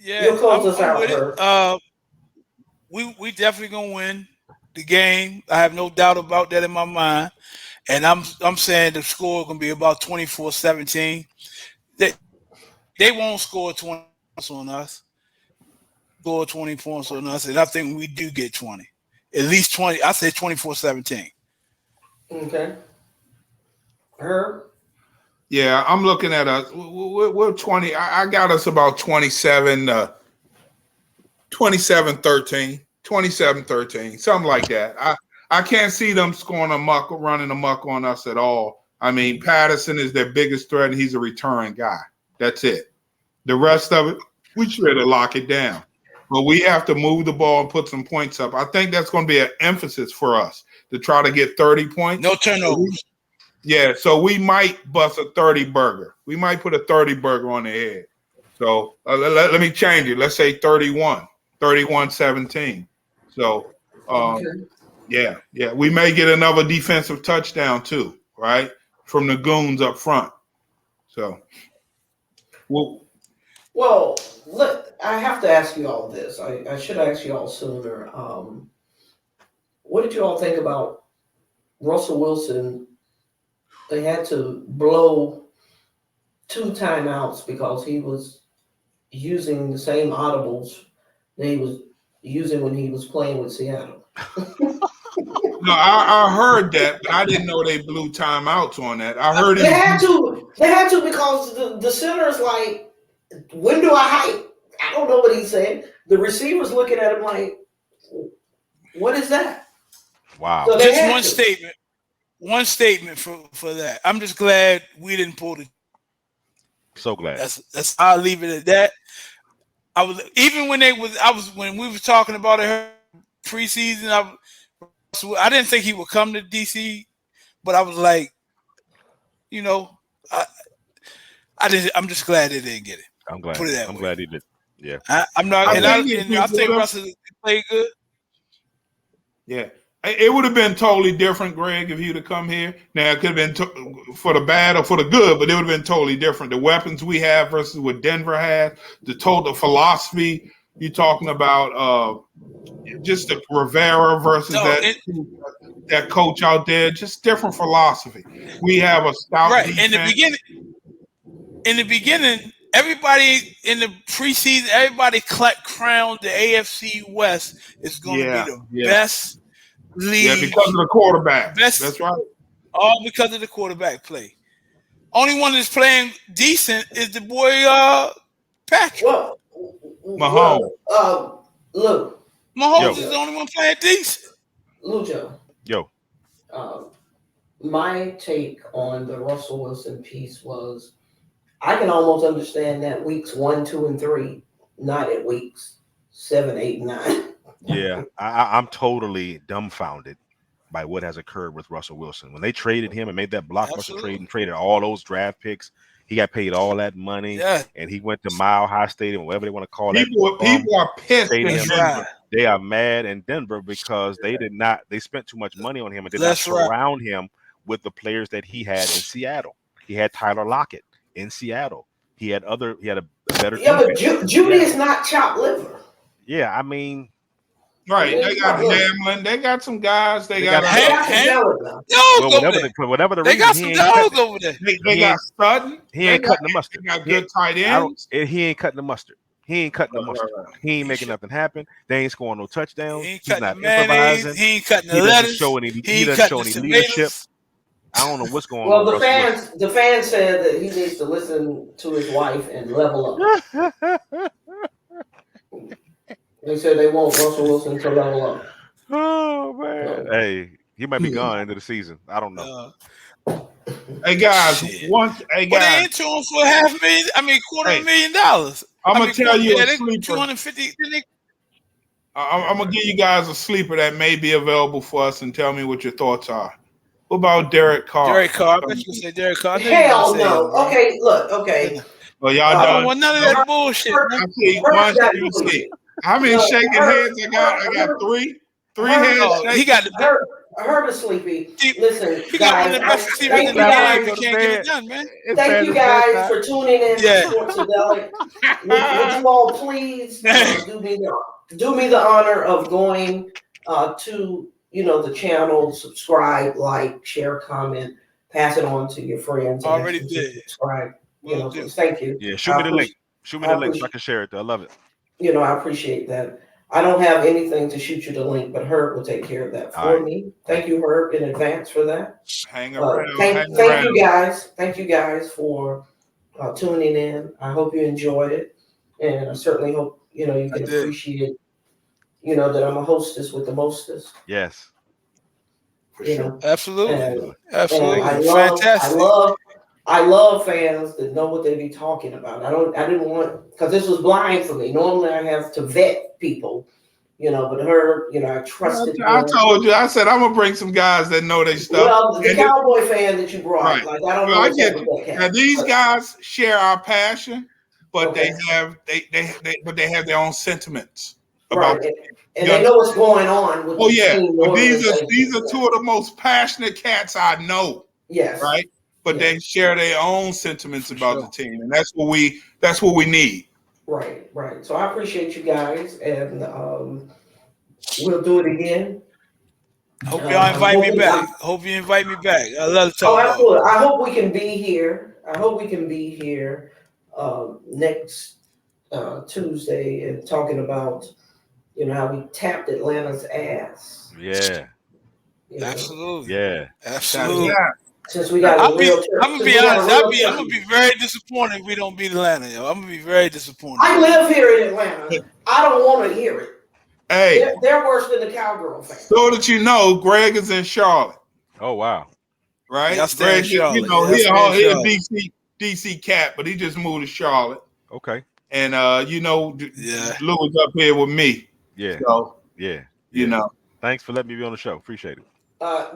Yeah, you'll close us out. We definitely gonna win the game. I have no doubt about that in my mind. And I'm saying the score is gonna be about 24-17. They won't score 20 points on us. Score 20 points on us, and I think we do get 20. At least 20. I say 24-17. Okay. Herb? Yeah, I'm looking at us. We're 20. I got us about 27, 27-13, 27-13, something like that. I can't see them running amok on us at all. I mean, Patterson is their biggest threat, and he's a return guy. That's it. The rest of it, we try to lock it down. But we have to move the ball and put some points up. I think that's going to be an emphasis for us to try to get 30 points. No turnovers. Yeah, so we might bust a 30 burger. We might put a 30 burger on their head. So let me change it. Let's say 31, 31-17. So Okay. Yeah. We may get another defensive touchdown too, right? From the goons up front. So, well, look, I have to ask you all this. I should ask you all sooner. What did you all think about Russell Wilson? They had to blow 2 timeouts because he was using the same audibles that he was using when he was playing with Seattle. No, I heard that, but I didn't know they blew timeouts on that. I heard they had to because the center's like, when do I hike? I don't know what he said. The receiver's looking at him like, what is that? Wow. So Just one statement for that. I'm just glad we didn't pull the. So glad. That's I'll leave it at that. I was even when when we were talking about it preseason. I didn't think he would come to DC, but I was like, I'm just glad they didn't get it. I'm glad. Put it that I'm way. glad he did. Yeah. I'm not. I think Russell played good. Yeah. It would have been totally different, Greg, if he'd have come here. Now, it could have been for the bad or for the good, but it would have been totally different. The weapons we have versus what Denver had, the total philosophy you're talking about, just the Rivera versus that coach out there, just different philosophy. We have a stout defense. In the beginning, everybody in the preseason, everybody crowned the AFC West is going to be the best league. Yeah, because of the quarterback. That's right. All because of the quarterback play. Only one that's playing decent is the boy Patrick. Mahomes. Look. Mahomes is the only one playing decent. Lujo. Yo. My take on the Russell Wilson piece was I can almost understand that weeks 1, 2, and 3, not at weeks 7, 8, 9. Yeah, I'm totally dumbfounded by what has occurred with Russell Wilson. When they traded him and made that blockbuster trade and traded all those draft picks, he got paid all that money, and he went to Mile High Stadium, whatever they want to call it. People are pissed in Denver. They are mad in Denver because they spent too much money on him and did not surround him with the players that he had in Seattle. He had Tyler Lockett in Seattle. He had a better. Yeah, but Judy is not chopped liver. Yeah, I mean. Right, they got Hamlin. They got some guys. They got whatever the reason, they got some dogs over there. They got Sutton. He ain't cutting the mustard. They got good tight ends. He ain't cutting the mustard. He ain't cutting the mustard. He ain't making nothing happen. They ain't scoring no touchdowns. He's not improvising. He ain't cutting the lettuce. He doesn't show any leadership. I don't know what's going on. Well, the fans said that he needs to listen to his wife and level up. They said they want Russell Wilson to level up. Oh man! Hey, he might be gone into the season. I don't know. Hey guys, But they into him for $250,000. I'm gonna tell you a sleeper. 250. I'm gonna give you guys a sleeper that may be available for us, and tell me what your thoughts are. What about Derek Carr? Derek Carr. I bet you say Derek Carr. Hell no. Okay, look. Okay. Well, y'all done. Well, none of that bullshit. How many shaking hands I got? I got three. Three hands. He got the. Herb is sleepy. Listen, he got one of the best receivers in the game. You can't get it done, man. Thank you guys for tuning in to Sports-A-Delic. Would you all please do me the honor of going to the channel, subscribe, like, share, comment, pass it on to your friends. Already did. Subscribe. Thank you. Yeah, shoot me the link. Shoot me the link so I can share it. I love it. I appreciate that. I don't have anything to shoot you the link, but Herb will take care of that for me. Thank you, Herb, in advance for that. Hang around. Thank you guys. Thank you guys for tuning in. I hope you enjoyed it, and I certainly hope you can appreciate that I'm a hostess with the mostest. Yes. Absolutely. Absolutely. Fantastic. I love fans that know what they be talking about. I didn't want, because this was blind for me. Normally I have to vet people, but her, I trusted her. I told you, I said I'm gonna bring some guys that know their stuff. Well, the Cowboy fan that you brought, right. Like I don't know. I get now these guys share our passion, but they have their own sentiments about it. And they know what's going on with Oh the yeah, team. but these are two of the most passionate cats I know. Yes. Right. But they share their own sentiments about the team, and that's what we need. Right. So I appreciate you guys, and we'll do it again. Hope y'all invite me back. Hope you invite me back. I love to talk. Absolutely. I hope we can be here. Next Tuesday and talking about how we tapped Atlanta's ass. Yeah. Absolutely. Yeah. Absolutely. Since we got I'm gonna be honest. I'm gonna be very disappointed if we don't beat Atlanta, yo. I'm gonna be very disappointed. I live here in Atlanta. I don't want to hear it. Hey, they're worse than the Cowgirl fans. So that you know, Greg is in Charlotte. Oh wow! Right, yeah, Greg, Charlotte. He a DC cat, but he just moved to Charlotte. Okay. And Louis up here with me. Yeah. So yeah. Thanks for letting me be on the show. Appreciate it.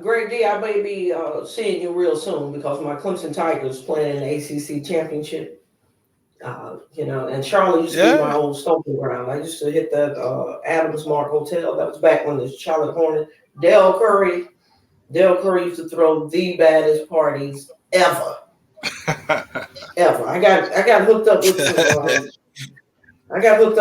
Greg D, I may be seeing you real soon because my Clemson Tigers playing in the ACC championship. And Charlotte used to be my old stomping ground. I used to hit that Adams Mark Hotel. That was back when the Charlotte Hornet. Dale Curry used to throw the baddest parties ever. Ever. I got hooked up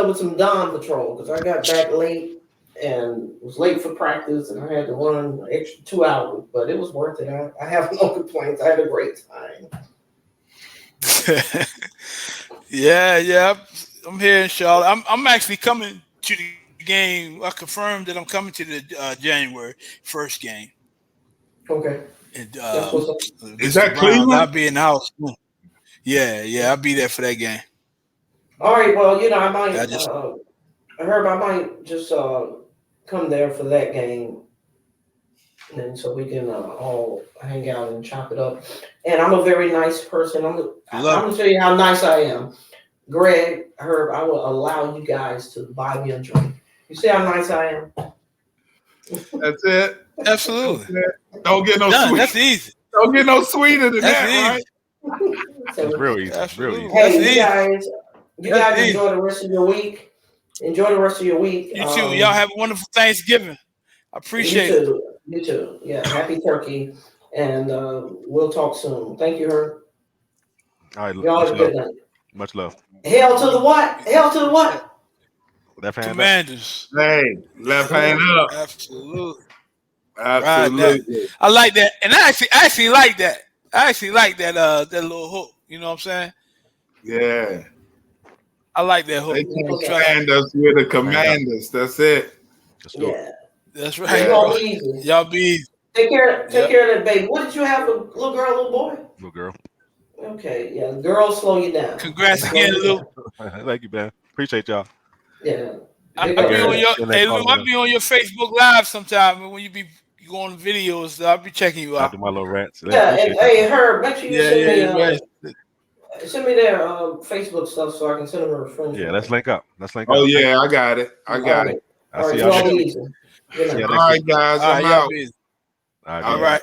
with some Dawn Patrol because I got back late and was late for practice, and I had to run an extra 2 hours, but it was worth it. I have no complaints. I had a great time. Yeah. I'm here in Charlotte. I'm actually coming to the game. I confirmed that I'm coming to the January 1st game. Okay. And, is that Cleveland? I'll be in the house. Yeah. I'll be there for that game. All right. Well, I might. Herb, I might just come there for that game, and so we can all hang out and chop it up. And I'm a very nice person. I'm gonna tell you how nice I am. Greg, Herb, I will allow you guys to buy me a drink. You see how nice I am? That's it. Absolutely. Don't get no sweet. That's easy. Don't get no sweeter than that, right? That's real easy. That's real easy. Hey, you guys enjoy the rest of your week. You too. Y'all have a wonderful Thanksgiving. I appreciate it. You too. Yeah. Happy turkey. And we'll talk soon. Thank you, Herb. All right. Y'all have a good night. Much love. Hail to the what? Left hand Commanders. Hey, left hand up. Absolutely. Absolutely. I like that. And I actually like that. That little hook. You know what I'm saying? Yeah. I like that hook. They command us with the Commanders. That's it. Yeah. That's right. Y'all be easy. Take care of that baby. What did you have? A little girl, little boy? Little girl. Okay, yeah. Girls slow you down. Congrats again, Lou. Thank you, man. Appreciate y'all. Yeah. I'll be on your Facebook Live sometime when you go on videos. I'll be checking you out. I'll do my little rants. Yeah, hey, Herb, make sure you send me their Facebook stuff so I can send them a friend. Yeah, let's link up. Oh, yeah, I got it. I'll see y'all. All right, guys. I'm out. All right. All right.